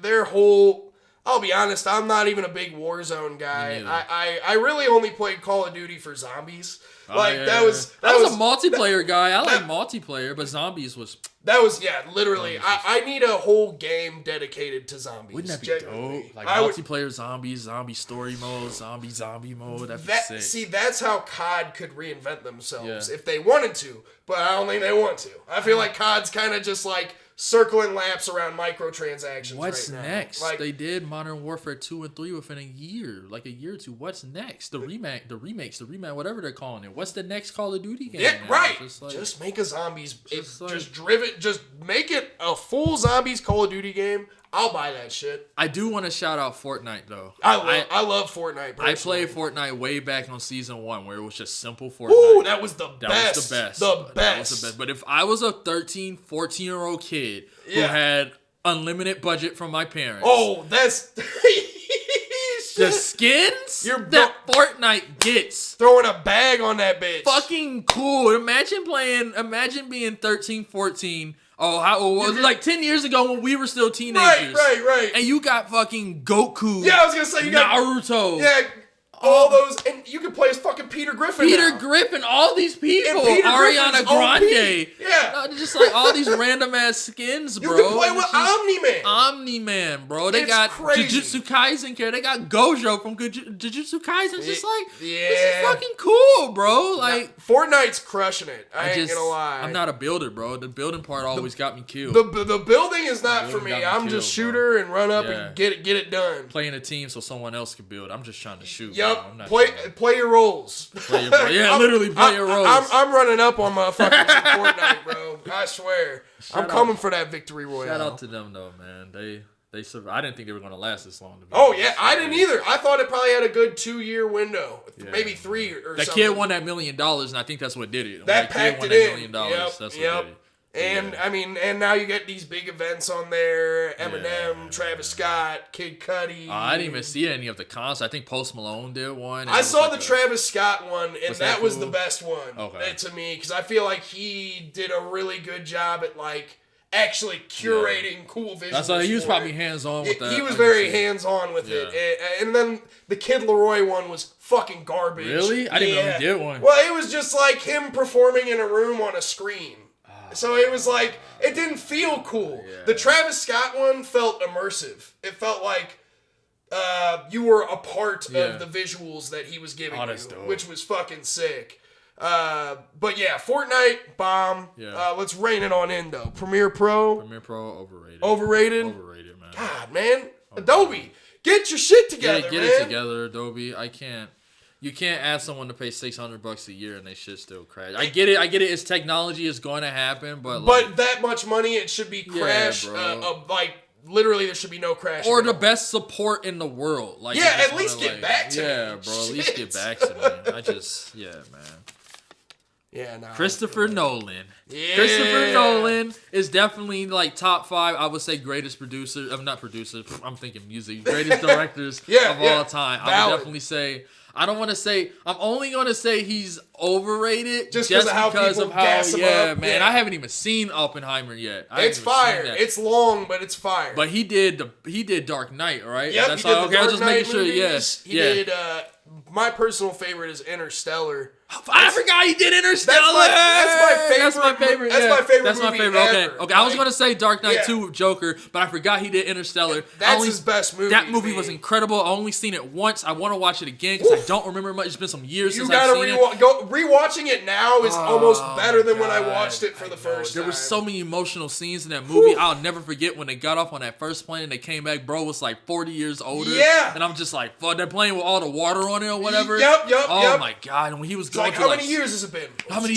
Their whole I'll be honest, I'm not even a big Warzone guy. I really only played Call of Duty for zombies. That was a multiplayer guy. I like multiplayer, but zombies was... That was, literally. I need a whole game dedicated to zombies. Wouldn't that be dope? Like multiplayer zombies, zombie story mode, zombie mode. That'd be sick. See, that's how COD could reinvent themselves if they wanted to, but I don't think they want to. I feel like COD's kind of just like circling laps around microtransactions. What's right now. next? Like, they did Modern Warfare 2 and 3 within a year or two. What's next? The remakes, whatever they're calling it. What's the next Call of Duty game? Yeah, now? right. Just make a zombies. Just make it a full zombies Call of Duty game. I'll buy that shit. I do want to shout out Fortnite though. I love Fortnite. Personally. I played Fortnite way back on season 1 where it was just simple Fortnite. Ooh, that was the best. That was the best. That was the best. But if I was a 13, 14-year-old kid who had unlimited budget from my parents. Oh, that's the skins that Fortnite gets. Throwing a bag on that bitch. Fucking cool. Imagine being 13, 14. Oh, how old was it? Like 10 years ago when we were still teenagers. Right. And you got fucking Goku. Yeah, I was gonna say you got Naruto. Yeah, all those, and you can play as fucking Peter Griffin. Griffin, all these people. Ariana Grande. Yeah. Just like all these random ass skins, bro. You can play with Omni-Man. Omni-Man, bro. They got crazy. Jujutsu Kaisen character. They got Gojo from Jujutsu Kaisen. Just like, this is fucking cool, bro. Like, Fortnite's crushing it. I ain't gonna lie. I'm not a builder, bro. The building part always got me killed. The building is not for me. I'm just shooter and run up and get it done. Playing a team so someone else can build. I'm just trying to shoot. Yep. Play your roles. Literally play your roles. I'm running up on motherfuckers in Fortnite, bro. I swear. I'm coming for that victory royale. Shout out to them though, man. They survived. I didn't think they were going to last this long. I didn't either. I thought it probably had a good 2-year window, maybe 3 or something. That kid won that $1 million, and I think that's what did it. That packed it in. That's what did it. And I mean, and now you get these big events on there: Eminem, Travis Scott, Kid Cudi. I didn't even see any of the concerts. I think Post Malone did one. I saw the Travis Scott one, and that was the best one to me because I feel like he did a really good job at like actually curating cool visuals. That's why he was probably hands on with that. He was very hands on with it, and then the Kid Laroi one was fucking garbage. Really? I didn't know he did one. Well, it was just like him performing in a room on a screen. So it was like, it didn't feel cool. Yeah. The Travis Scott one felt immersive. It felt like you were a part of the visuals that he was giving you, which was fucking sick. But yeah, Fortnite, bomb. Yeah. Let's rein it on in, though. Premiere Pro, overrated. Overrated, man. God, man. Adobe, get your shit together, get it together, Adobe. You can't ask someone to pay $600 a year and they should still crash. I get it. It's technology is going to happen, but that much money, it should be crash. Like literally, there should be no crash. Or the best support in the world. Like at least get back to me. Yeah, bro. At least get back to me. Man. Yeah, no. Christopher Nolan. Yeah. Christopher Nolan is definitely like top 5. I would say greatest producer. I'm not producer. I'm thinking music. Greatest directors of all time. I would definitely say. I don't want to say. I'm only going to say he's overrated just because of how gas him up. Man. I haven't even seen Oppenheimer yet. It's fire. It's long, but it's fire. But he did Dark Knight, right? Yep, that's he did all. the Dark I was just Knight making sure. Movies. Yes, he did. My personal favorite is Interstellar. I forgot he did Interstellar. That's my favorite. That's my favorite. Okay. I was gonna say Dark Knight 2 with Joker, but I forgot he did Interstellar. That's his best movie. That movie was incredible. I only seen it once. I want to watch it again because I don't remember much. It's been some years since I've seen it. Rewatching it now is almost better than when I watched it for the first time. There were so many emotional scenes in that movie. I'll never forget when they got off on that first plane and they came back. Bro was like 40 years older. Yeah. And I'm just like, fuck, they're playing with all the water on it or whatever. Yep. Oh my God. And when he was going how many years has it been? How many?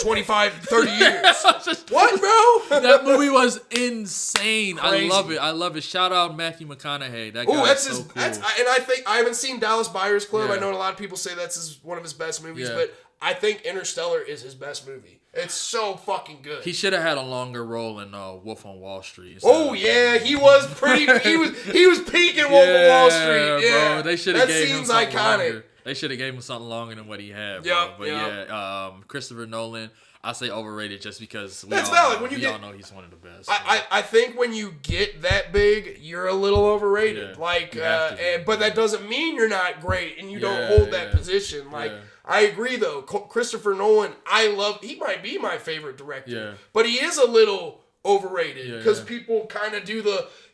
25, 30 years. What, bro? That movie was insane. Crazy. I love it. Shout out Matthew McConaughey. That guy is so cool. And I think I haven't seen Dallas Buyers Club. Yeah. I know a lot of people say that's one of his best movies, but I think Interstellar is his best movie. It's so fucking good. He should have had a longer role in Wolf on Wall Street. Oh yeah, he was pretty. he was peaking Wolf on Wall Street. Yeah, bro. They should have gave him something iconic. Longer. They should have gave him something longer than what he had. Bro. But Christopher Nolan. I say overrated just because That's valid. When you all know he's one of the best. I think when you get that big, you're a little overrated. Yeah, but that doesn't mean you're not great and you don't hold that position. I agree though. Christopher Nolan, he might be my favorite director, but he is a little overrated because people kind of do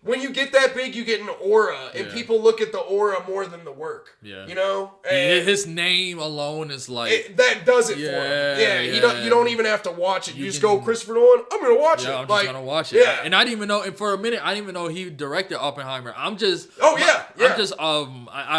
when you get that big, you get an aura, and people look at the aura more than the work. Yeah, you know, and his name alone is like that does it for him. Yeah, you don't even have to watch it. You just go, Christopher Nolan. I'm gonna watch it. I'm just gonna watch it. Yeah, and I didn't even know. And for a minute, I didn't even know he directed Oppenheimer. I'm just. I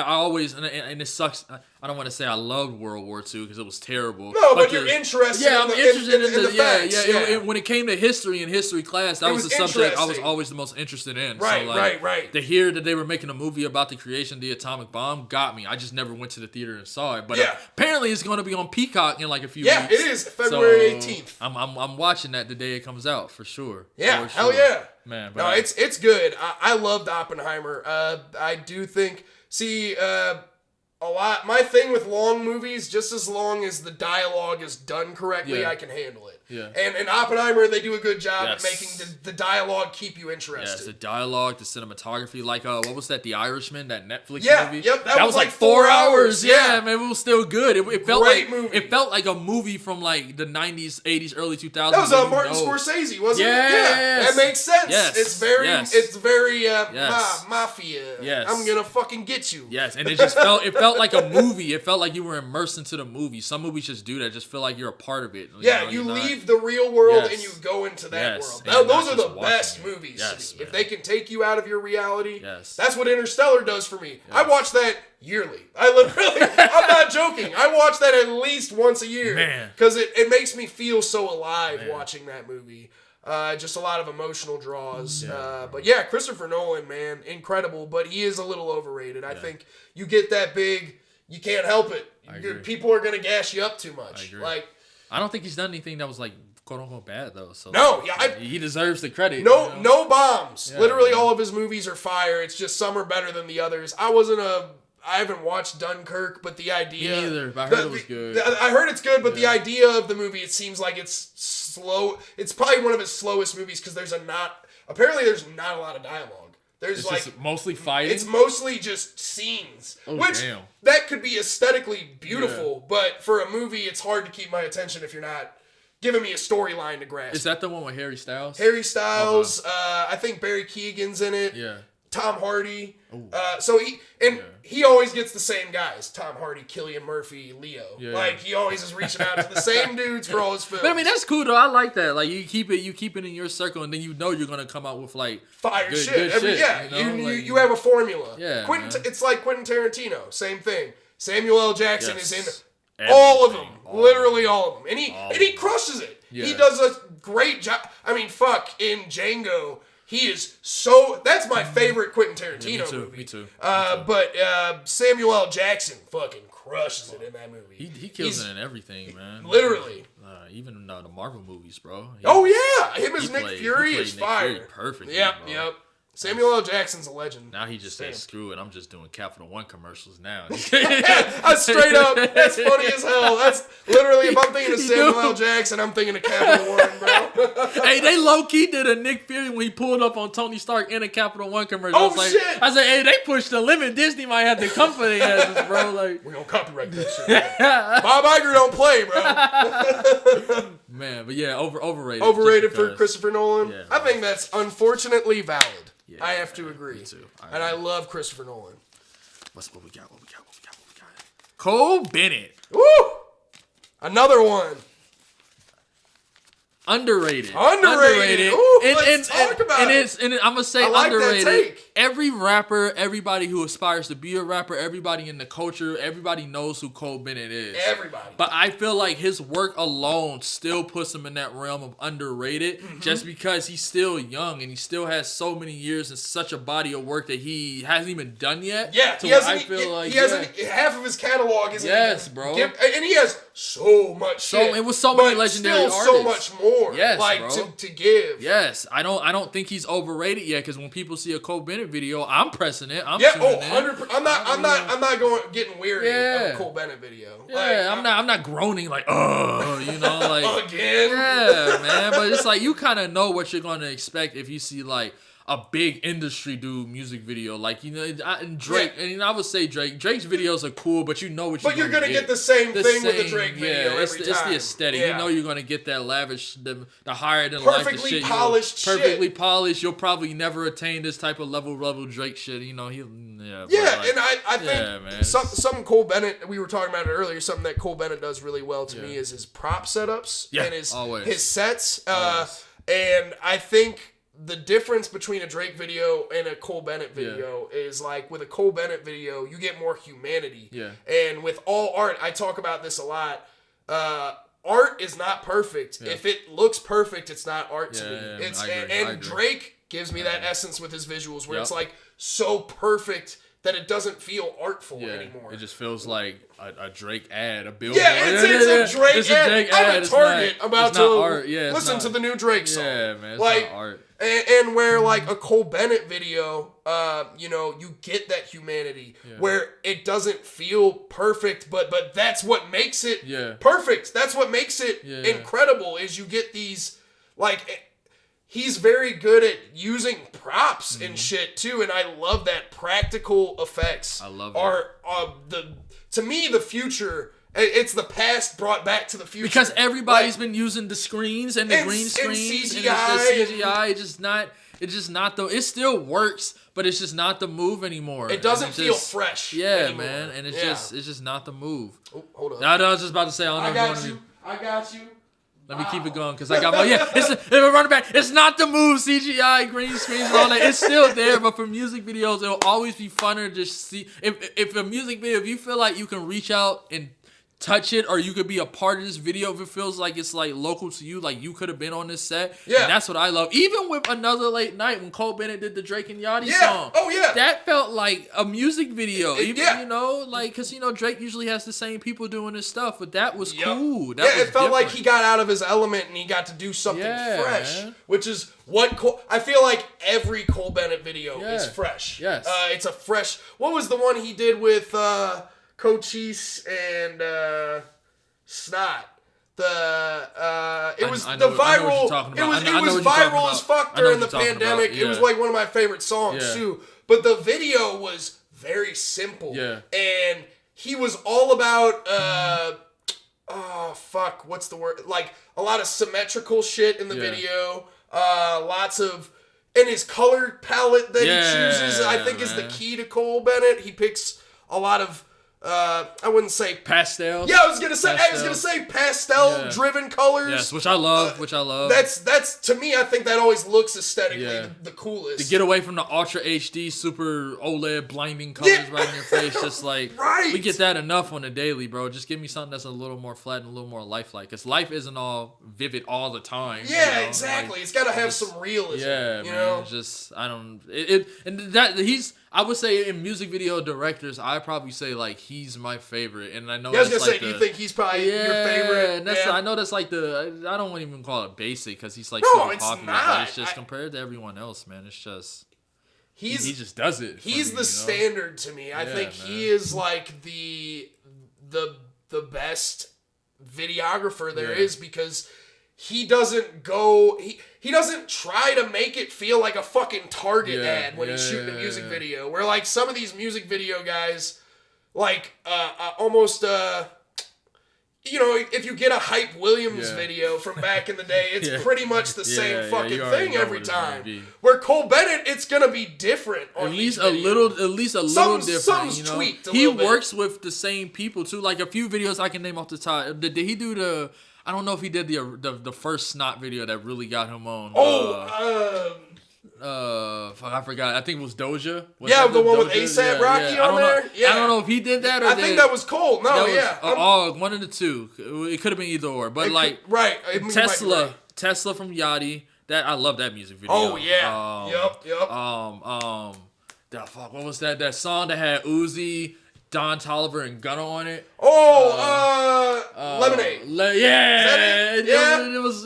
always and it sucks. I don't want to say I loved World War II because it was terrible. No, but you're interested. Yeah, I'm interested in the facts. When it came to history and history class, that was the subject I was always the most interested in. Right. To hear that they were making a movie about the creation of the atomic bomb got me. I just never went to the theater and saw it. But apparently it's going to be on Peacock in like a few weeks. Yeah, it is February 18th. I'm watching that the day it comes out for sure. Yeah, hell yeah. Man, no, it's good. I loved Oppenheimer. I do think. A lot. My thing with long movies, just as long as the dialogue is done correctly, I can handle it. Yeah. And in Oppenheimer, they do a good job at making the dialogue keep you interested. Yes, the dialogue, the cinematography. Like, what was that? The Irishman, that Netflix movie? Yep, that was like 4 hours. Yeah, man, it was still good. It felt Great movie. It felt like a movie from like the 90s, 80s, early 2000s. That was Martin Scorsese, wasn't it? Yeah, that makes sense. Yes. It's very mafia. Yes. I'm gonna fucking get you. Yes, and it felt like a movie. It felt like you were immersed into the movie. Some movies just do that. Just feel like you're a part of it. You leave the real world and you go into that world. Those are the best movies to me. If they can take you out of your reality, that's what Interstellar does for me. I watch that yearly. I'm not joking. I watch that at least once a year. Because it makes me feel so alive watching that movie. Just a lot of emotional draws. But yeah, Christopher Nolan, man, incredible. But he is a little overrated. I think you get that big, you can't help it. People are going to gas you up too much. I don't think he's done anything that was like quote unquote bad though. So no, he deserves the credit. No bombs. Literally all of his movies are fire. It's just some are better than the others. I haven't watched Dunkirk, but the idea. Me either. But I heard it was good. I heard it's good, but the idea of the movie, it seems like it's slow. It's probably one of his slowest movies because there's not a lot of dialogue. It's just mostly fighting. It's mostly just scenes, that could be aesthetically beautiful, but for a movie, it's hard to keep my attention if you're not giving me a storyline to grasp. Is that the one with Harry Styles? Harry Styles. I think Barry Keoghan's in it. Yeah. Tom Hardy. He always gets the same guys. Tom Hardy, Cillian Murphy, Leo. Yeah. He always is reaching out to the same dudes for all his films. But I mean, that's cool though. I like that. Like you keep it in your circle, and then you're gonna come out with like fire shit. You have a formula. Yeah. It's like Quentin Tarantino. Same thing. Samuel L. Jackson is in all of them. Literally all of them. And he crushes it. Yeah. He does a great job. I mean, in Django. He is that's my favorite Quentin Tarantino movie. Me too. But Samuel L. Jackson fucking crushes it in that movie. He kills it in everything, man. Literally. Even the Marvel movies, bro. Him as Nick Fury is fire. Perfect. Yep. Samuel L. Jackson's a legend. Now he just says, screw it, I'm just doing Capital One commercials now. That's straight up. That's funny as hell. That's literally, if I'm thinking of Samuel L. Jackson, I'm thinking of Capital One, bro. Hey, they low-key did a Nick Fury when he pulled up on Tony Stark in a Capital One commercial. Shit. I said, hey, they pushed the limit. Disney might have to come for their asses, bro. We're going to copyright this shit. Bob Iger don't play, bro. Man, but yeah, overrated. Overrated for Christopher Nolan? Yeah, I think that's unfortunately valid. Yeah, I have to agree. Me too. I love Christopher Nolan. What we got? Cole Bennett. Woo! Another one. Underrated. Ooh, let's talk about it. And I'm gonna say underrated. That take. Every rapper, everybody who aspires to be a rapper, everybody in the culture, everybody knows who Cole Bennett is. Everybody. But I feel like his work alone still puts him in that realm of underrated, just because he's still young and he still has so many years and such a body of work that he hasn't even done yet. Yeah, he hasn't. Half of his catalog isn't. Bro. And he has so much shit. It was so many legendary artists. So much more. Yes, bro. To give. Yes, I don't think he's overrated yet, because when people see a Cole Bennett video, I'm pressing it. I'm yeah. tuning Oh, in. 100%. I'm not getting weary of a Cole Bennett video. Yeah, I'm not groaning like, oh, you know, like again. Yeah, man. But it's like you kind of know what you're gonna expect if you see like a big industry do music video, like and Drake, and I would say Drake's videos are cool, but you know what you're gonna get the same thing with the Drake video every time. It's the aesthetic. You know you're gonna get that lavish, the higher than perfectly life, polished shit. Perfectly polished. You'll probably never attain this type of level Drake shit. You know and I think something Cole Bennett, we were talking about it earlier. Something that Cole Bennett does really well to me is his prop setups and his sets. And I think the difference between a Drake video and a Cole Bennett video is like with a Cole Bennett video, you get more humanity. Yeah. And with all art, I talk about this a lot. Art is not perfect. Yeah. If it looks perfect, it's not art to me. And Drake gives me that essence with his visuals where it's like so perfect that it doesn't feel artful anymore. It just feels like a Drake ad, a billboard. Yeah, it's a Drake ad. I'm at Target about to listen to the new Drake song. Yeah, man, it's like, not art. And where like a Cole Bennett video, you get that humanity where it doesn't feel perfect, but that's what makes it perfect. That's what makes it incredible is you get these like. He's very good at using props and shit too, and I love that practical effects. I love to me the future. It's the past brought back to the future because everybody's been using the screens and the green screens and CGI. And it's CGI. It's just not the. It still works, but it's just not the move anymore. It doesn't feel fresh. Yeah, anymore. Man, and it's just not the move. Oh, hold on. I was just about to say. I got you. Let me keep it going because I got my if we're running back, it's not the move, CGI, green screens, and all that. It's still there, but for music videos, it'll always be funner to just see. If a music video, if you feel like you can reach out and touch it, or you could be a part of this video if it feels like it's like local to you, like you could have been on this set. Yeah, and that's what I love. Even with Another Late Night when Cole Bennett did the Drake and Yachty song. Oh yeah, that felt like a music video. Because Drake usually has the same people doing his stuff, but that was cool. That was it felt like he got out of his element and he got to do something fresh, which is what I feel like every Cole Bennett video is fresh. Yes, it's a fresh. What was the one he did with? Cochise and Snot. It was viral. It was viral as fuck during the pandemic. It was like one of my favorite songs too. But the video was very simple. Yeah. And he was all about what's the word? Like a lot of symmetrical shit in the video. Lots of and his color palette that he chooses, I think, is the key to Cole Bennett. He picks a lot of I wouldn't say pastel. Yeah, I was gonna say pastel-driven colors. Yes, which I love. That's to me. I think that always looks aesthetically the coolest. To get away from the Ultra HD, super OLED, blinding colors right in your face, just like we get that enough on the daily, bro. Just give me something that's a little more flat and a little more lifelike, because life isn't all vivid all the time. Yeah, exactly. Like, it's got to have some realism. Yeah, you know? Just I would say in music video directors, I probably say like he's my favorite, and I know. I was gonna say, do you think he's probably your favorite? And I know that's like I don't even call it basic because he's like super popular, but it's just compared to everyone else, man. It's just he just does it. He's the standard to me. I think he is like the best videographer there is because. He doesn't he doesn't try to make it feel like a fucking Target ad when he's shooting a music video. Where like some of these music video guys, like almost if you get a Hype Williams video from back in the day, it's pretty much the same fucking thing every time. Where Cole Bennett, it's gonna be different. At least a little different. Something's tweaked. He works with the same people too. Like a few videos I can name off the top. Did he do the? I don't know if he did the first Snot video that really got him on. I forgot. I think it was Doja. The one with A$AP Rocky on there. I don't know if he did that or I think that was Cole. No, one of the two. It could have been either or. But Tesla from Yachty. That I love that music video. Oh yeah. Yep. What was that? That song that had Uzi. Don Toliver and Gunna on it. Lemonade. Yeah. Is that it? Yeah. It was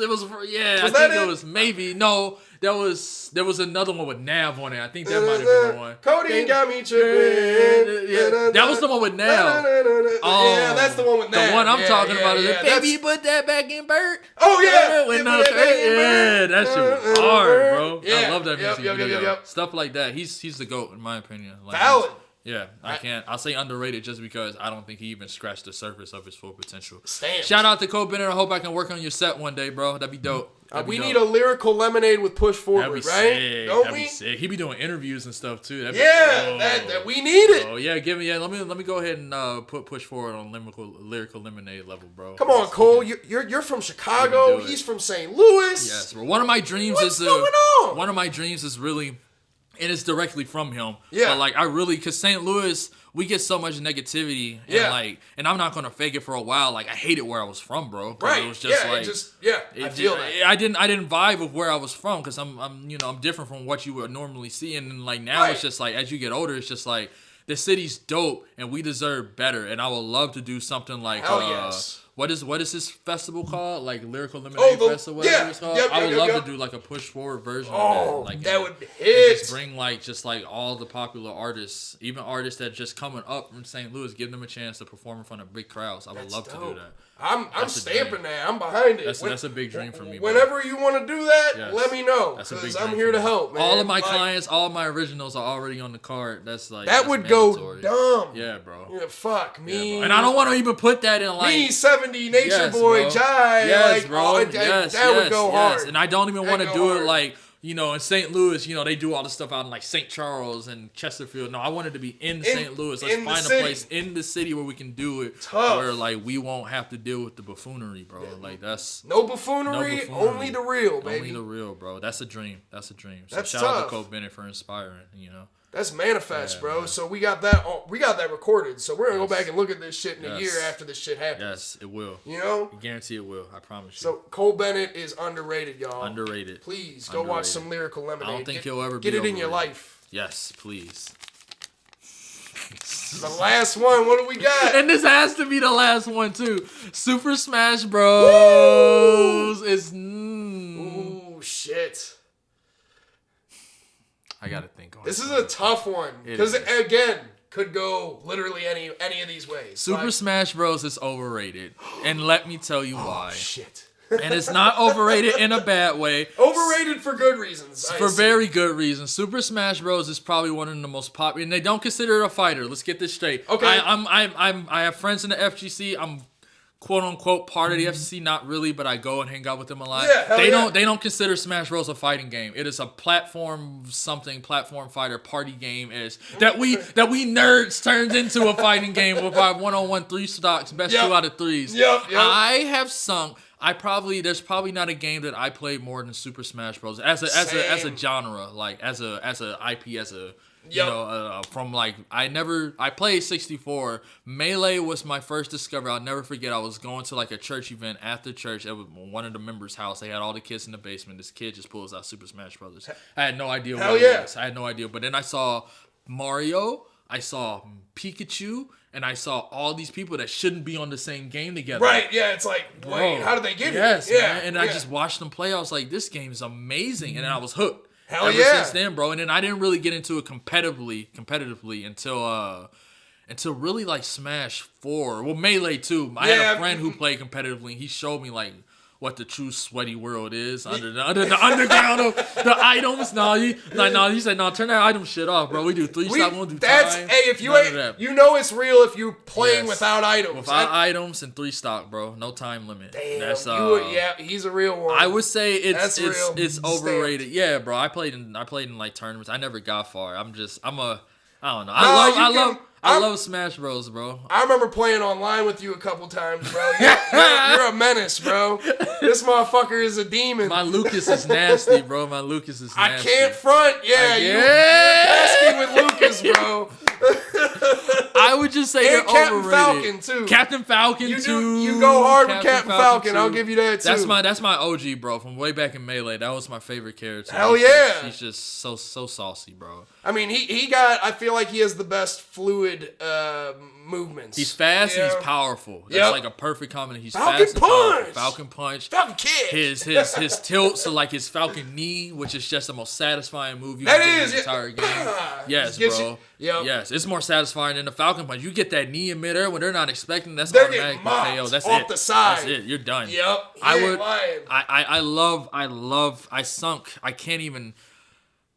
yeah. Was I think that it it? was maybe no. There was another one with Nav on it. I think that might have been the one. Cody got me tripping. Yeah. That was the one with Nav. Yeah, that's the one with Nav. The one I'm talking about is that's- baby, put that back in Bert. Oh yeah. With You no put that back in yeah, Bert. that shit was hard, bro. Yeah. I love that music video. Yep. Stuff like that. He's the GOAT in my opinion. Like, Valid. Yeah, I'll say underrated just because I don't think he even scratched the surface of his full potential. Stamped. Shout out to Cole Bennett. I hope I can work on your set one day, bro. That'd be dope. We need a lyrical lemonade with push forward, That'd be right? sick. Don't That'd we? be sick. He be doing interviews and stuff too. That'd be That we need it. Oh yeah, let me go ahead and push forward on lyrical lemonade level, bro. Come on, Cole. You're from Chicago. He's from St. Louis. Yes, bro. One of my dreams What's going on? One of my dreams is really, and it's directly from him. Yeah. But like cause St. Louis, we get so much negativity, and I'm not gonna fake it for a while. Like I hated where I was from, bro. Right. It was just I feel that. I didn't vibe with where I was from because I'm different from what you would normally see, and like now it's just like as you get older, it's just like the city's dope and we deserve better, and I would love to do something like yes. What is this festival called? Like Lyrical Lemonade Festival, whatever it's called. I would love to do like a push forward version of that. Like that would hit. Just bring just all the popular artists, even artists that just coming up from St. Louis, give them a chance to perform in front of big crowds. I would love to do that. I'm stamping that. I'm behind it. That's a big dream for me. Whenever you want to do that, let me know. Because I'm here to help, man. All of my clients, all of my originals are already on the card. That's like that would go dumb. Yeah, bro. Yeah, fuck me. And I don't want to even put that in like me 70 Nature Boy Jai. Yes, bro. That would go hard. And I don't even want to do it like. In St. Louis, they do all the stuff out in like St. Charles and Chesterfield. No, I wanted to be in St. Louis. Let's find a place in the city where we can do it. Tough. Where like we won't have to deal with the buffoonery, bro. Like that's no buffoonery, only the real, baby. Only the real, bro. That's a dream. That's a dream. So that's shout tough. out to Cole Bennett for inspiring, That's manifest, bro. Man. So we got that recorded. So we're gonna go back and look at this shit in a year after this shit happens. Yes, it will. I guarantee it will. I promise you. So Cole Bennett is underrated, y'all. Underrated. Please go watch some Lyrical Lemonade. I don't think he'll ever get it in your life. Yes, please. The last one. What do we got? And this has to be the last one too. Super Smash Bros. Is. Ooh, shit. I gotta think on this is a tough one because again could go literally any of these ways. Super Smash Bros is overrated, and let me tell you why. Shit. And it's not overrated in a bad way. Overrated for good reasons. For very good reasons. Super Smash Bros is probably one of the most popular, and they don't consider it a fighter. Let's get this straight. Okay. I have friends in the FGC. I'm quote unquote part of the FCC, not really, but I go and hang out with them a lot. Yeah, they don't consider Smash Bros a fighting game. It is a platform fighter party game that we nerds turns into a fighting game with our 1-on-1 3 stocks, best 2 out of 3s. Yep. I have sunk. There's probably not a game that I played more than Super Smash Bros. as a genre, like as a IP, from like I played 64. Melee was my first discovery. I'll never forget. I was going to like a church event after church at one of the members' house. They had all the kids in the basement. This kid just pulls out Super Smash Brothers. I had no idea what it was. I had no idea. But then I saw Mario. I saw Pikachu. And I saw all these people that shouldn't be on the same game together. Right, yeah, it's like, wait, how did they get here? Yeah, man. And I just watched them play. I was like, this game is amazing. And then I was hooked. Hell ever since then, bro. And then I didn't really get into it competitively until really like Smash 4. Well, Melee too. I had a friend who played competitively, and he showed me like what the true sweaty world is under the underground of the items. He said, turn that item shit off, bro. We do 3 stop, we don't do time. Hey, if you ain't, it's real if you playing without items. Without items and 3 stock, bro. No time limit. Damn, he's a real one. I would say it's overrated. Yeah, bro. I played in like tournaments. I never got far. I don't know. I love Smash Bros, bro. I remember playing online with you a couple times, bro. You're a menace, bro. This motherfucker is a demon. My Lucas is nasty, bro. I can't front. Yeah, you're pesky with Lucas, bro. I I would just say and you're Captain overrated. Falcon too. Captain Falcon too. You go hard with Captain Falcon. I'll give you that too. That's my OG, bro, from way back in Melee. That was my favorite character. Hell yeah. He's just so saucy, bro. I mean, I feel like he has the best fluid movements. He's fast and he's powerful. That's like a perfect combination. He's Falcon fast and punch. powerful. Falcon punch. Falcon kick. His tilts are like his Falcon knee, which is just the most satisfying move you That can do in is the entire game. Yes, bro. Yes, it's more satisfying than the Falcon punch. You get that knee in midair when they're not expecting. That's automatic KO. That's off it. The side. That's it. You're done. Yep. I sunk. I can't even.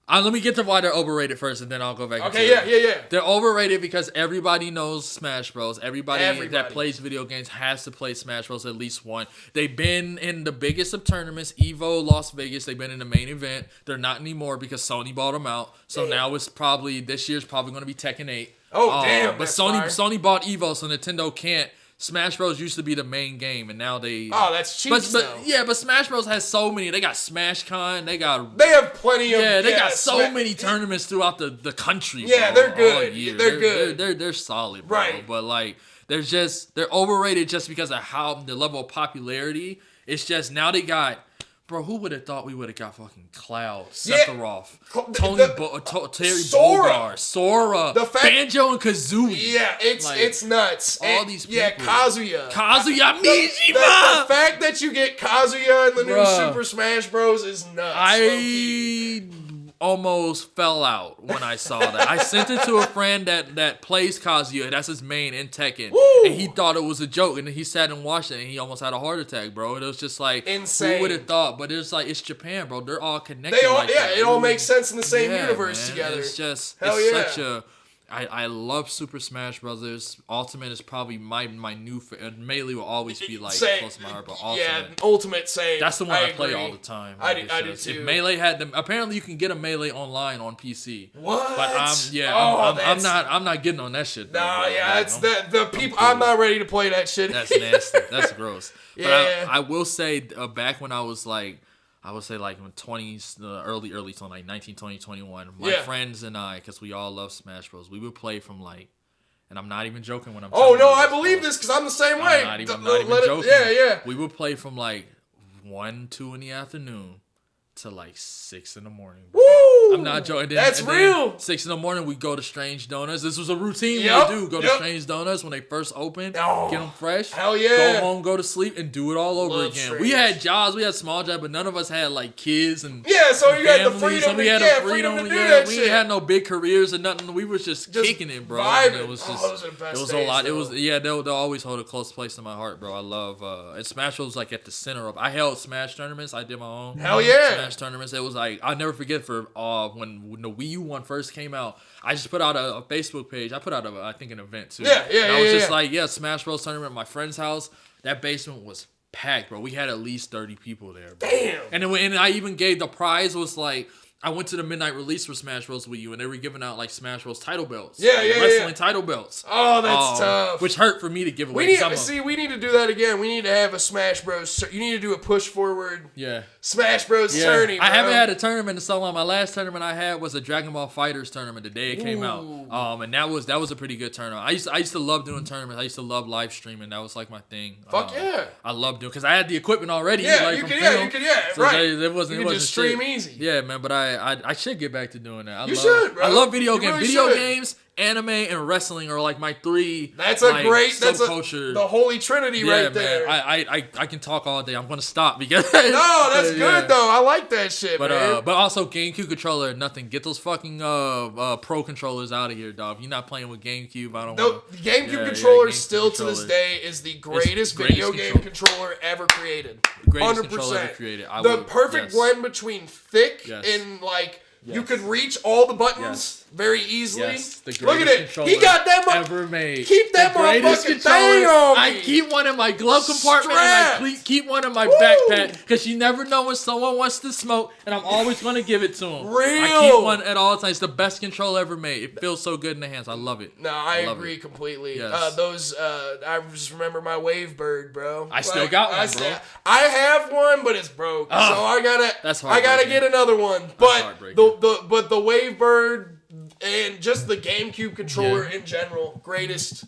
Let me get to why they're overrated first, and then I'll go back. Okay, yeah. They're overrated because everybody knows Smash Bros. Everybody that plays video games has to play Smash Bros. At least one. They've been in the biggest of tournaments, Evo, Las Vegas. They've been in the main event. They're not anymore because Sony bought them out. So now this year's probably going to be Tekken 8. Oh, damn. But Sony bought Evo, so Nintendo can't. Smash Bros. Used to be the main game, and now they... Oh, that's cheap. But Smash Bros. Has so many. They got SmashCon. They have plenty of... Yeah, they got so many tournaments throughout the country. Yeah, bro, they're good. They're good. They're solid, bro. Right. But like, they're overrated just because of how the level of popularity. It's just now they got... Bro, who would have thought we would have got fucking Cloud, Sephiroth, Terry Bogard, Sora, Banjo and Kazooie? Yeah, it's nuts. All these people. Yeah, Kazuya Mishima! The fact that you get Kazuya in the new Super Smash Bros. Is nuts. I almost fell out when I saw that. I sent it to a friend that plays Kazuya. That's his main in Tekken. Woo! And he thought it was a joke. And he sat and watched it and he almost had a heart attack, bro. It was just like, insane. Who would have thought? But it's like, it's Japan, bro. They're all connected. It all makes sense in the same universe together. It's just, such a... I love Super Smash Brothers. Ultimate is probably my new... Melee will always be like close to my heart, but Ultimate... Yeah, Ultimate same. That's the one I play all the time. I do too. If Melee had them... Apparently you can get a Melee online on PC. What? But I'm not getting on that shit. Nah, it's the people... I'm not ready to play that shit. That's nasty. That's gross. But I will say, back when I was like... I would say like in 20s, the early so like 19, 20, 21. My friends and I, because we all love Smash Bros. We would play from like, and I'm not even joking when I'm. Oh no, I believe this because I'm the same way. I'm not even joking. Yeah. We would play from like 1, 2 in the afternoon to like 6 in the morning. Woo! I'm not joking. That's real. 6 in the morning, we go to Strange Donuts. This was a routine we would do. Go to Strange Donuts when they first open. Get them fresh. Hell yeah. Go home, go to sleep, and do it all over again. Strange. We had jobs, we had small jobs, but none of us had like kids and so you had the families, freedom. We had the freedom to do that that we shit. had no big careers or nothing. We was just kicking it, bro. Vibing. It was just, those are the best it was days, a lot. though. It was they'll always hold a close place in my heart, bro. I love and Smash was like at the center of. I held Smash tournaments. I did my own. Hell yeah. Smash tournaments. It was like I'll never forget for when the Wii U one first came out. I just put out a Facebook page. I put out I think an event too. I was just like Smash Bros tournament at my friend's house. That basement was packed, bro. We had at least 30 people there, bro. Damn. And I even gave the prize was like. I went to the midnight release for Smash Bros. Wii U, and they were giving out like Smash Bros. Title belts. Wrestling title belts. Oh, that's tough. Which hurt for me to give away. We need to do that again. We need to have a Smash Bros. You need to do a push forward. Yeah. Smash Bros. Tourney. I haven't had a tournament in so long. My last tournament I had was a Dragon Ball FighterZ tournament the day it came out. And that was a pretty good tournament. I used to love doing tournaments. I used to love live streaming. That was like my thing. Fuck yeah. I loved doing because I had the equipment already. Yeah, like, you could, so right. It wasn't. You could just stream easy. Yeah, man. But I should get back to doing that. You should, bro. I love video games. Really video games, anime, and wrestling are like my three. That's subculture. The holy trinity right there. Man. I can talk all day. I'm gonna stop because no, that's good though. I like that shit, man. But also GameCube controller, nothing. Get those fucking pro controllers out of here, dog. If you're not playing with GameCube, I don't want. GameCube controller still to this day is the greatest video game controller ever created. 100%. The perfect blend between thick and like. You could reach all the buttons very easily. Look at it. He got that ever made. Keep that motherfucking thing on me. I keep one in my glove compartment and I keep one in my backpack because you never know when someone wants to smoke and I'm always going to give it to them. I keep one at all times. It's the best controller ever made. It feels so good in the hands. I love it. No, I agree completely. I just remember my Wavebird, bro. I still got one, bro. I have one, but it's broke. So I gotta That's I gotta get another one. But the Wavebird and just the GameCube controller in general, greatest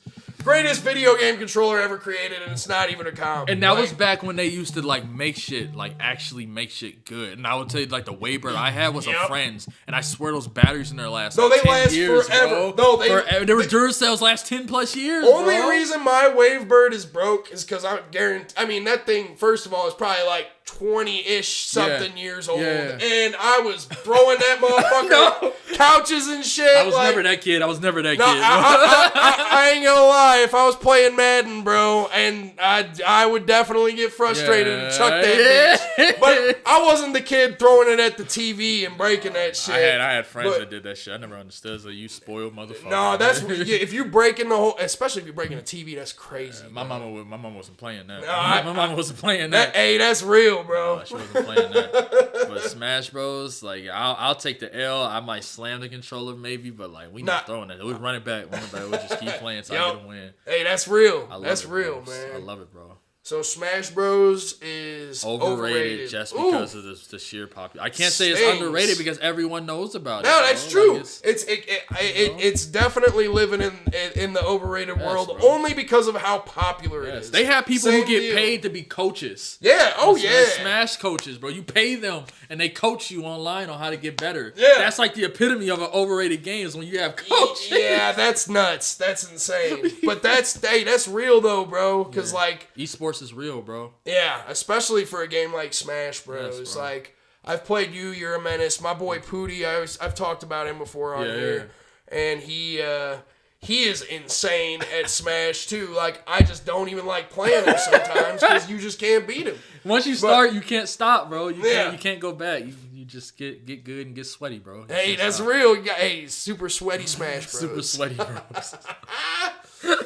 video game controller ever created, and it's not even a comp. And that was back when they used to like make shit, like actually make shit good. And I would tell you, like the Waybird I had was a Friends, and I swear those batteries in there last. No, like they 10 last years, forever. Bro. No, they were Duracells last 10+ years. Only bro. reason my Wavebird is broke is because I guarantee. I mean, that thing, first of all, is probably like 20-ish something years old, and I was throwing that motherfucker couches and shit. I was never that kid. kid. I ain't gonna lie. If I was playing Madden, bro, and I would definitely get frustrated and chuck that bitch. But I wasn't the kid throwing it at the TV and breaking that shit. I had friends that did that shit. I never understood. So you spoiled motherfucker. No, that's if you breaking the whole, especially if you're breaking a TV, that's crazy. My mama wasn't playing that. My mama wasn't playing that. Hey, that's real, bro. No, she wasn't playing that. But Smash Bros, like I'll take the L. I might slam the controller maybe, but like we not throwing it. We run it back. We just keep playing until I get a win. Hey, that's real. That's real, man. I love it, bro. So Smash Bros is overrated just because of the sheer popularity. I can't say it's underrated because everyone knows about it. No, that's true. Like it's definitely living in the overrated world only because of how popular it is. They have people who get paid to be coaches. Yeah. Oh yeah. Smash coaches, bro. You pay them and they coach you online on how to get better. Yeah. That's like the epitome of an overrated game is when you have coaches. Yeah, that's nuts. That's insane. But that's real though, bro. Because like esports is real, bro. Yeah, especially for a game like Smash Bros. Yes, bro. Like I've played you. You're a menace. My boy Pooty. I've talked about him before on here, and he is insane at Smash too. Like I just don't even like playing him sometimes because you just can't beat him. Once you start, you can't stop, bro. You can't go back. You just get good and get sweaty, bro. Hey, that's real. Hey, super sweaty Smash Bros. Super sweaty, bros.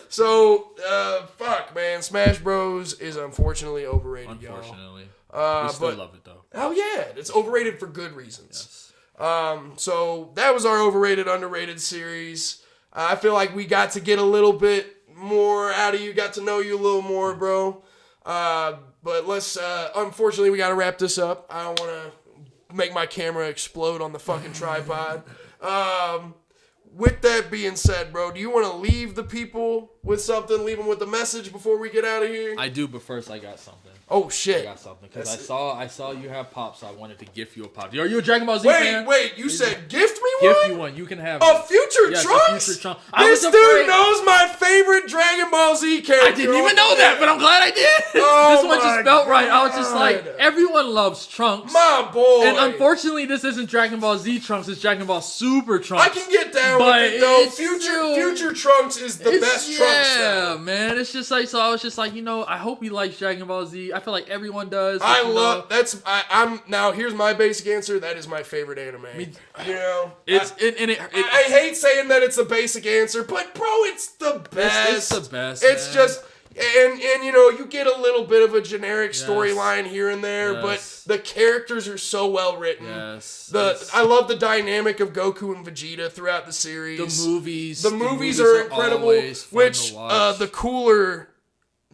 So, fuck, man. Smash Bros is unfortunately overrated, y'all. Unfortunately. We still love it, though. Oh, yeah. It's overrated for good reasons. Yes. So, that was our overrated, underrated series. I feel like we got to get a little bit more out of you, got to know you a little more, bro. But let's, unfortunately, we got to wrap this up. I don't want to make my camera explode on the fucking tripod. With that being said, bro, do you want to leave the people with something? Leave them with a message before we get out of here? I do, but first I got something. Oh, shit. I got something. Because I saw you have pops, so I wanted to gift you a pop. Are you a Dragon Ball Z fan? Wait, you said gift me one? Gift you one. You can have a future Trunks? A future Trunks. This dude knows my favorite Dragon Ball Z character. I didn't even know that, but I'm glad I did. Oh, this one just felt right. I was just like, everyone loves Trunks. My boy. And unfortunately, this isn't Dragon Ball Z Trunks. It's Dragon Ball Super Trunks. I can get down with it, though. Future Trunks is the best Trunks. Yeah, man. It's just like, so I was just like, I hope he likes Dragon Ball Z. I feel like everyone does. I'm now. Here's my basic answer. That is my favorite anime. I hate saying that it's a basic answer, but bro, it's the best. It's the best. It's just. And you get a little bit of a generic storyline here and there, but the characters are so well written. Yes. I love the dynamic of Goku and Vegeta throughout the series. The movies are incredible. Which the cooler.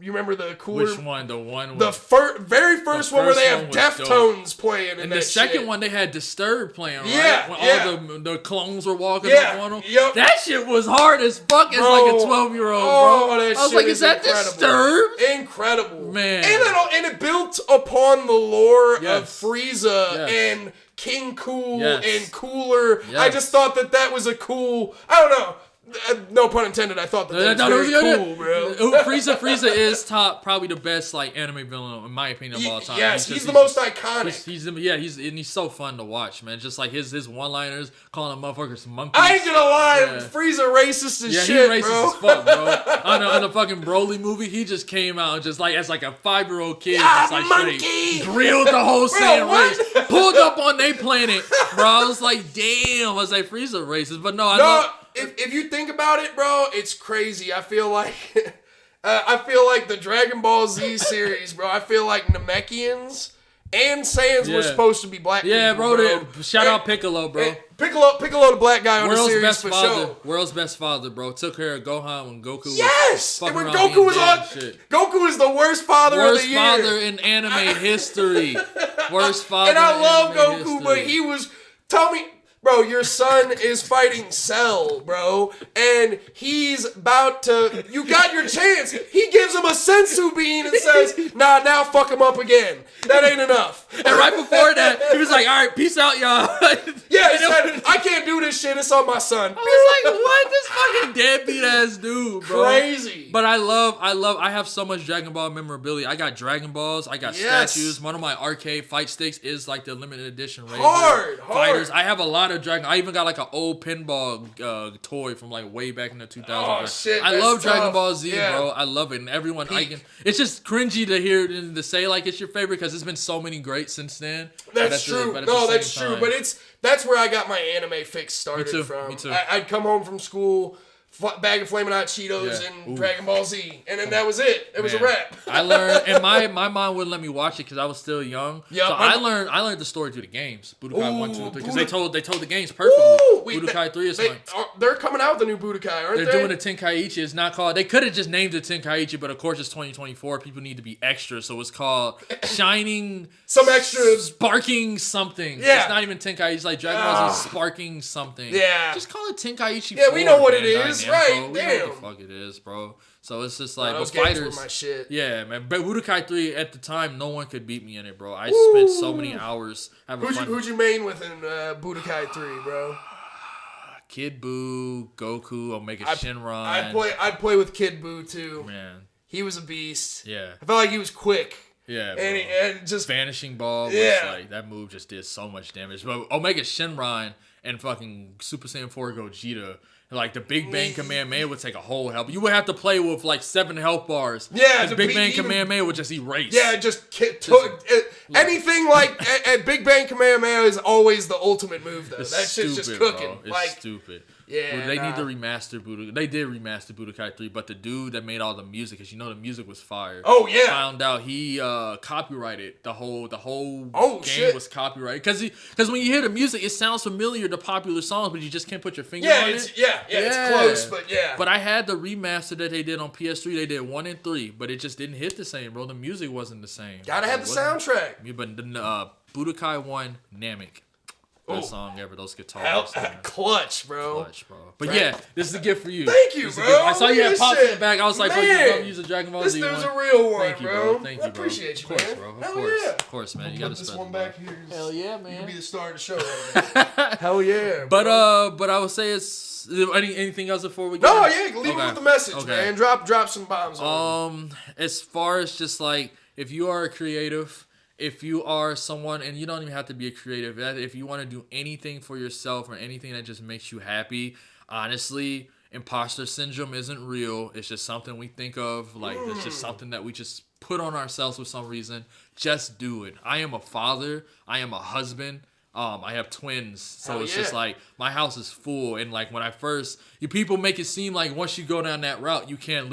You remember the cooler? Which one? The one with... The very first one where they have Deftones playing. And the second one, they had Disturbed playing, right? Yeah, when all the clones were walking up on them. Yep. That shit was hard as fuck as like a 12-year-old, bro. I was like, is that Disturbed? Incredible. Man. And it built upon the lore of Frieza and King Cool and Cooler. Yes. I just thought that was a cool... I don't know. No pun intended. I thought that was very cool, bro. Frieza is probably the best anime villain in my opinion of all time. Yes, he's the most iconic. He's so fun to watch, man. Just like his one-liners, calling them motherfuckers monkeys. I ain't gonna lie, Frieza racist as shit, he racist bro. as fuck, bro. On the fucking Broly movie, he just came out and just as a 5-year-old kid, just straight grilled the whole Saiyan race, pulled up on their planet, bro. I was like, damn, I was like Frieza racist, but no. If you think about it, bro, it's crazy. I feel like the Dragon Ball Z series, bro. I feel like Namekians and Saiyans were supposed to be black people, bro. Shout out Piccolo, bro. Piccolo, the black guy on the series best for father, sure. World's best father, bro. Took care of Gohan when Goku was Yes! fucking And when around Goku was being on... shit. Goku is the worst father of the year. Worst father in anime history. Worst father And I love in anime Goku, history. but he was... Tell me... Bro, your son is fighting Cell, bro, and he's about to... You got your chance. He gives him a sensu bean and says, nah, now fuck him up again. That ain't enough. And right before that, he was like, all right, peace out, y'all. Yeah, he said, I can't do this shit. It's on my son. I was like, what? This fucking deadbeat ass dude, bro. Crazy. But I have so much Dragon Ball memorabilia. I got Dragon Balls. I got statues. One of my arcade fight sticks is like the limited edition Hard. Fighters. I have a lot of Dragon. I even got like an old pinball toy from like way back in the 2000s. Oh shit! I love tough. Dragon Ball Z, bro. I love it, and everyone. It's just cringy to hear and to say like it's your favorite because there's been so many great since then. That's true. That's true. But that's where I got my anime fix started from. Me too. I'd come home from school, bag of Flamin' Hot Cheetos and Dragon Ball Z, and then that was it. It was a wrap. I learned, and my mom wouldn't let me watch it because I was still young. Yep, so I learned the story through the games. Budokai 1, 2, and 3. Because they told the games perfectly. Budokai 3 is they're coming out with the new Budokai, aren't they? They're doing the Tenkaichi. It's not called... They could have just named it Tenkaichi, but of course it's 2024. People need to be extra, so it's called Shining... Some extra... Sparking something. Yeah. It's not even Tenkaichi. It's like Dragon Ball Z Sparking something. Yeah. Just call it Tenkaichi 4. Yeah, we know what it is, right? Damn. We know what the fuck it is, bro. So it's just like... those fighters games were my shit. Yeah, man. But Budokai 3, at the time, no one could beat me in it, bro. I spent so many hours having fun. Who'd you main with in Budokai 3, bro? Kid Buu, Goku, Omega Shenron. I'd play with Kid Buu too. Man, he was a beast. Yeah, I felt like he was quick. Yeah, and just Vanishing Ball. Was like that move just did so much damage. But Omega Shenron and fucking Super Saiyan 4 Gogeta. Like the Big Bang Kamehameha would take a whole health. You would have to play with like 7 health bars. Yeah, the Big Bang Kamehameha would just erase. Yeah, anything like at Big Bang Kamehameha is always the ultimate move though. That shit's just cooking. Bro. It's like stupid. Yeah, they need to remaster Budokai. They did remaster Budokai 3, but the dude that made all the music, because you know the music was fire. Oh yeah. Found out he copyrighted the whole game shit. was copyrighted because when you hear the music, it sounds familiar to popular songs, but you just can't put your finger on it. It's close, but yeah. But I had the remaster that they did on PS3. They did 1 and 3, but it just didn't hit the same, bro. The music wasn't the same. Gotta have the soundtrack. Yeah, but the Budokai 1 Namek. Best song ever. Those guitars. Clutch, bro. But yeah, this is a gift for you. Thank you, bro. I saw you had pops in the back. I was like, man, you use a Dragon Ball Z this one. dude's a real one, Thank you, bro. Thank you, I appreciate you, of course, man. bro. Of course, man. You gotta put this spend one back here. Hell yeah, man. You can be the star of the show. Right Hell yeah. But I would say it's anything else before we go. No, yeah, leave it with the message, man. Drop some bombs on as far as just like if you are a creative, if you are someone, and you don't even have to be a creative, if you want to do anything for yourself or anything that just makes you happy, honestly, imposter syndrome isn't real. It's just something we think of. Like, it's just something that we just put on ourselves for some reason. Just do it. I am a father. I am a husband. I have twins, so it's just like my house is full, and like when people make it seem like once you go down that route, you can't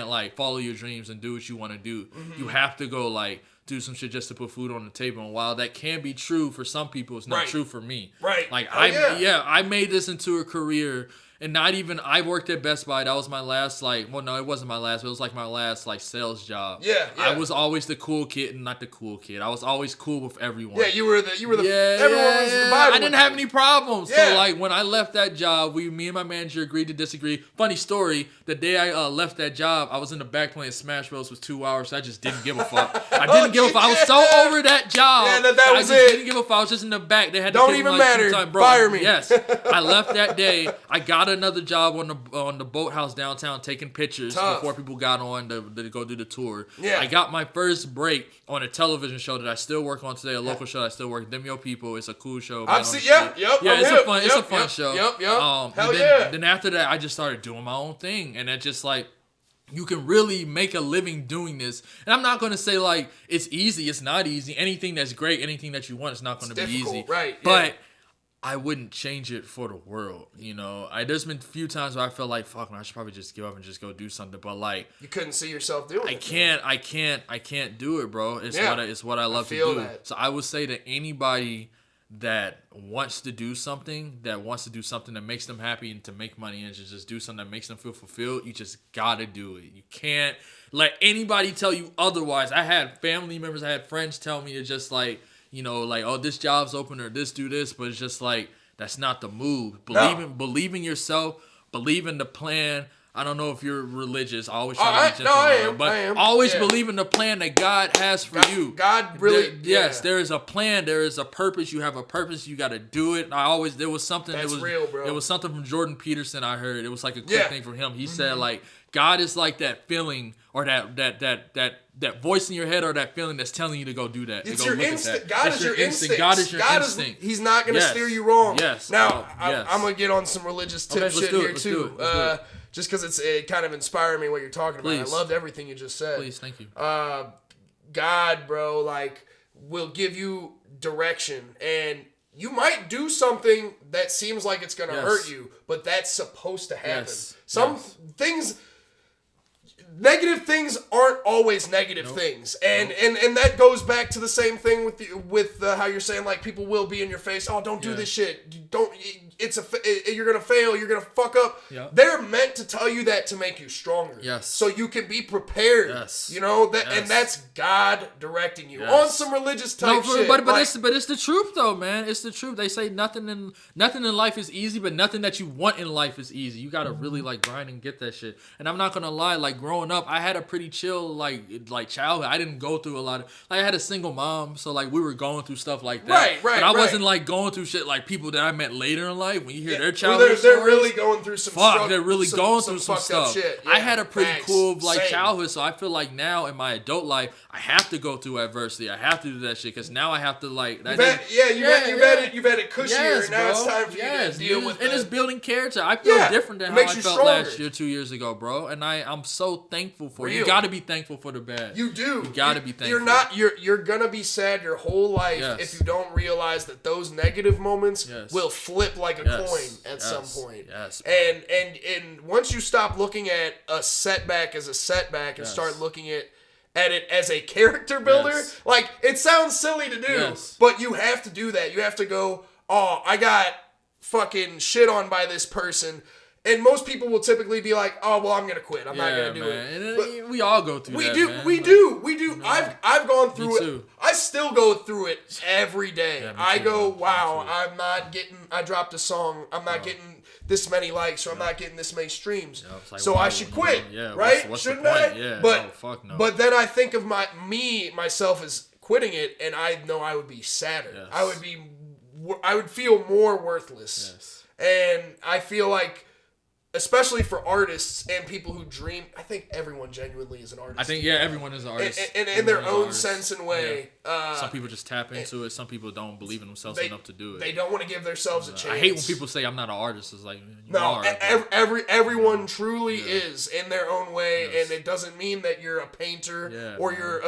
like follow your dreams and do what you want to do. Mm-hmm. You have to go like do some shit just to put food on the table. And while that can be true for some people, it's not true for me. Right. Like I made this into a career. And not even, I worked at Best Buy. That was my last, it wasn't my last, but it was like my last, sales job. Yeah. I was always the cool kid and not the cool kid. I was always cool with everyone. Yeah, you were the everyone was the Bible. I didn't have any problems. Yeah. So, when I left that job, me and my manager agreed to disagree. Funny story, the day I left that job, I was in the back playing Smash Bros. For 2 hours, so I just didn't give a fuck. I didn't give a fuck. I was so over that job. Yeah, that was it. I didn't give a fuck. I was just in the back. They had to Don't even matter. Bro, fire me. Yes. I left that day. I got another job on the boathouse downtown taking pictures before people got on to go do the tour. Yeah. I got my first break on a television show that I still work on today, a local show that I still work. Them Yo People. It's a cool show. It's a fun show. Yep. Then after that, I just started doing my own thing, and that just you can really make a living doing this. And I'm not going to say it's easy. It's not easy. Anything that's great, anything that you want, it's not going to be easy. Right. But I wouldn't change it for the world, There's been a few times where I felt like, fuck man, I should probably just give up and just go do something. But you couldn't see yourself doing it. I can't do it, bro. It's what I love to do. That. So I would say to anybody that wants to do something that makes them happy and to make money and just do something that makes them feel fulfilled, you just gotta do it. You can't let anybody tell you otherwise. I had family members, I had friends tell me to just oh, this job's open or do this, but it's just That's not the move. No. Believe in yourself. Believe in the plan. I don't know if you're religious. I always try to be gentle, but I am. always believe in the plan that God has for you. God really, yes, there is a plan. There is a purpose. You have a purpose. You got to do it. There was something. That's real, bro. It was something from Jordan Peterson I heard. It was like a quick thing from him. He said like God is like that feeling or that voice in your head or that feeling that's telling you to go do that. It's your instinct. God is your instinct. God is your instinct. He's not going to steer you wrong. Yes. Now, I'm going to get on some religious tip shit here too. Just because it kind of inspired me what you're talking about. Please. I loved everything you just said. Please, thank you. God, bro, like, will give you direction. And you might do something that seems like it's going to hurt you, but that's supposed to happen. Some things... Negative things aren't always negative things, and that goes back to the same thing with how you're saying like people will be in your face. Oh, don't do this shit. Don't. You're gonna fail. You're gonna fuck up. Yeah. They're meant to tell you that to make you stronger. Yes. So you can be prepared. Yes. You know that, and that's God directing you on some religious type shit. But it's the truth though, man. It's the truth. They say nothing in life is easy, but nothing that you want in life is easy. You gotta really like grind and get that shit. And I'm not gonna lie, like growing up, I had a pretty chill like childhood. I didn't go through a lot of I had a single mom, so like we were going through stuff like that. Right. But I wasn't like going through shit like people that I met later in life. When you hear their childhood they're really going through some they're really going through some stuff. Shit. I had a pretty cool childhood, so I feel like now in my adult life I have to go through adversity. I have to do that shit because now I have to like. You've had it cushier. Now it's time for you to deal with it. And it's building character. I feel different than how I felt last year, 2 years ago, bro. And I'm so thankful for it. You got to be thankful for the bad. You do. You got to be thankful. You're gonna be sad your whole life if you don't realize that those negative moments will flip like a coin at some point. Yes. And once you stop looking at a setback as a setback and start looking at it as a character builder, like it sounds silly to do, but you have to do that. You have to go, oh, I got fucking shit on by this person. And most people will typically be like, "Oh, well, I'm gonna quit. I'm not gonna do it." But we all go through that. We do. You know, I've gone through it. I still go through it every day. Yeah, I go, "Wow, I dropped a song. I'm not getting this many likes, or I'm not getting this many streams. Like, so I should quit, right? What's Shouldn't the point? I?" Yeah, but no, fuck no. But then I think of myself as quitting it, and I know I would be sadder. Yes. I would feel more worthless. Yes. And I feel like, especially for artists and people who dream, I think everyone genuinely is an artist. I think everyone is an artist. And in their own sense and way. Yeah. Some people just tap into it. Some people don't believe in themselves enough to do it. They don't want to give themselves a chance. I hate when people say I'm not an artist. It's like, everyone truly is in their own way, and it doesn't mean that you're a painter or you're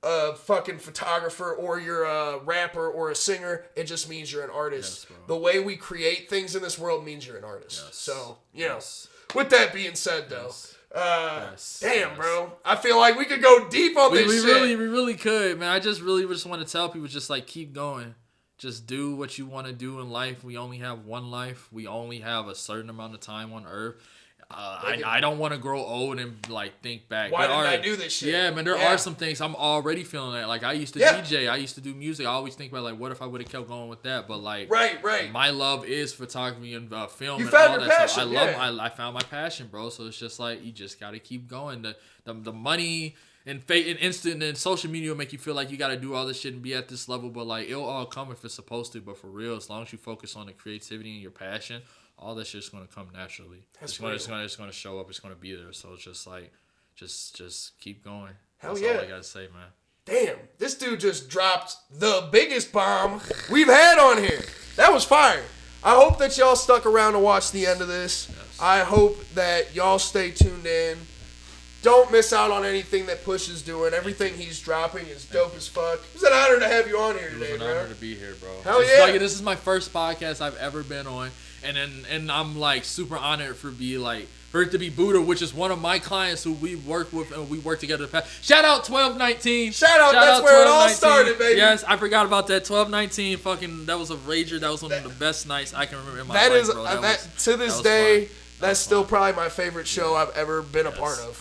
a fucking photographer or you're a rapper or a singer. It just means you're an artist. Yes, the way we create things in this world means you're an artist. Yes. So, you know, with that being said, though, bro, I feel like we could go deep on this shit. We really could, man. I just want to tell people, just like, keep going. Just do what you want to do in life. We only have one life. We only have a certain amount of time on Earth. I don't want to grow old and like think back. Why didn't I do this shit? Yeah, man, there are some things I'm already feeling that. Like I used to DJ, I used to do music. I always think about like, what if I would have kept going with that? But like, right. My love is photography and film. You and found all your that passion. Stuff. I found my passion, bro. So it's just like you just got to keep going. The money and fate and instant and social media will make you feel like you got to do all this shit and be at this level. But like it'll all come if it's supposed to. But for real, as long as you focus on the creativity and your passion, all that shit's gonna come naturally. It's gonna show up. It's gonna be there. So it's just like, just keep going. That's all I gotta say, man. Damn, this dude just dropped the biggest bomb we've had on here. That was fire. I hope that y'all stuck around to watch the end of this. Yes. I hope that y'all stay tuned in. Don't miss out on anything that Push is doing. Everything he's dropping is dope as fuck. It's an honor to have you on here today, bro. It was an honor to be here, bro. Hell yeah. This is my first podcast I've ever been on. And I'm like super honored for it to be Buddha, which is one of my clients who we work with and we work together. Shout out 1219. Shout out, that's where it all started, baby. Yes, I forgot about that. 1219, fucking, that was a rager. That was one of the best nights I can remember in my life, bro. To this day, That's still probably my favorite show I've ever been a part of.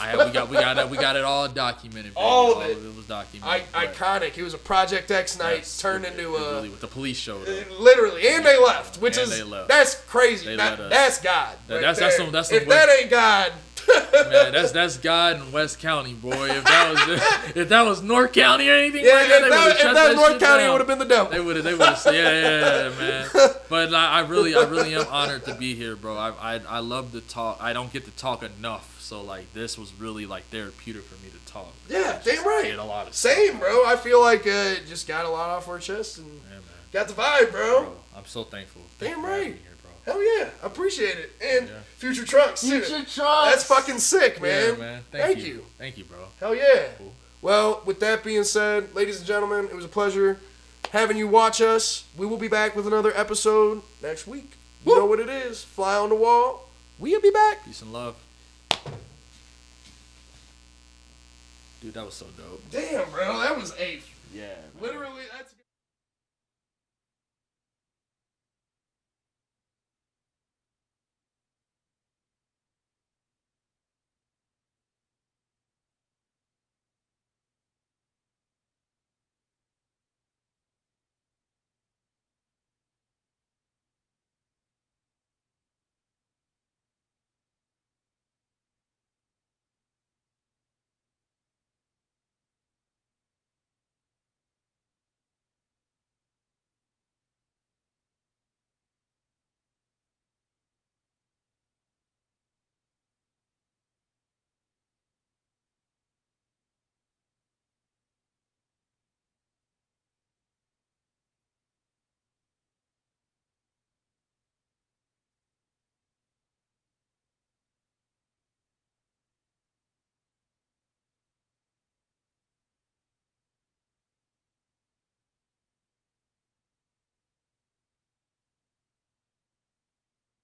We got it all documented. Baby. All of it. It was documented. Iconic. It was a Project X night turned into a with the police show. Literally, and they left, which that's crazy. That's God. That's some if that ain't God. Man, that's God in West County, boy. If that was North County or anything, yeah, if that was North County, it would have been the devil. They would have said, yeah, man. But I really am honored to be here, bro. I love to talk. I don't get to talk enough, so like this was really like therapeutic for me to talk. Yeah, damn right. Get a lot of Same, stuff, bro. I feel like just got a lot off our chest and got the vibe, bro. I'm so thankful. Damn right. Hell yeah, I appreciate it. And Future Trunks, too. Future Trunks. That's fucking sick, man. Yeah, man. Thank you. Thank you, bro. Hell yeah. Cool. Well, with that being said, ladies and gentlemen, it was a pleasure having you watch us. We will be back with another episode next week. You know what it is. Fly on the wall. We'll be back. Peace and love. Dude, that was so dope. Damn, bro. That was 8. Yeah. Literally, that's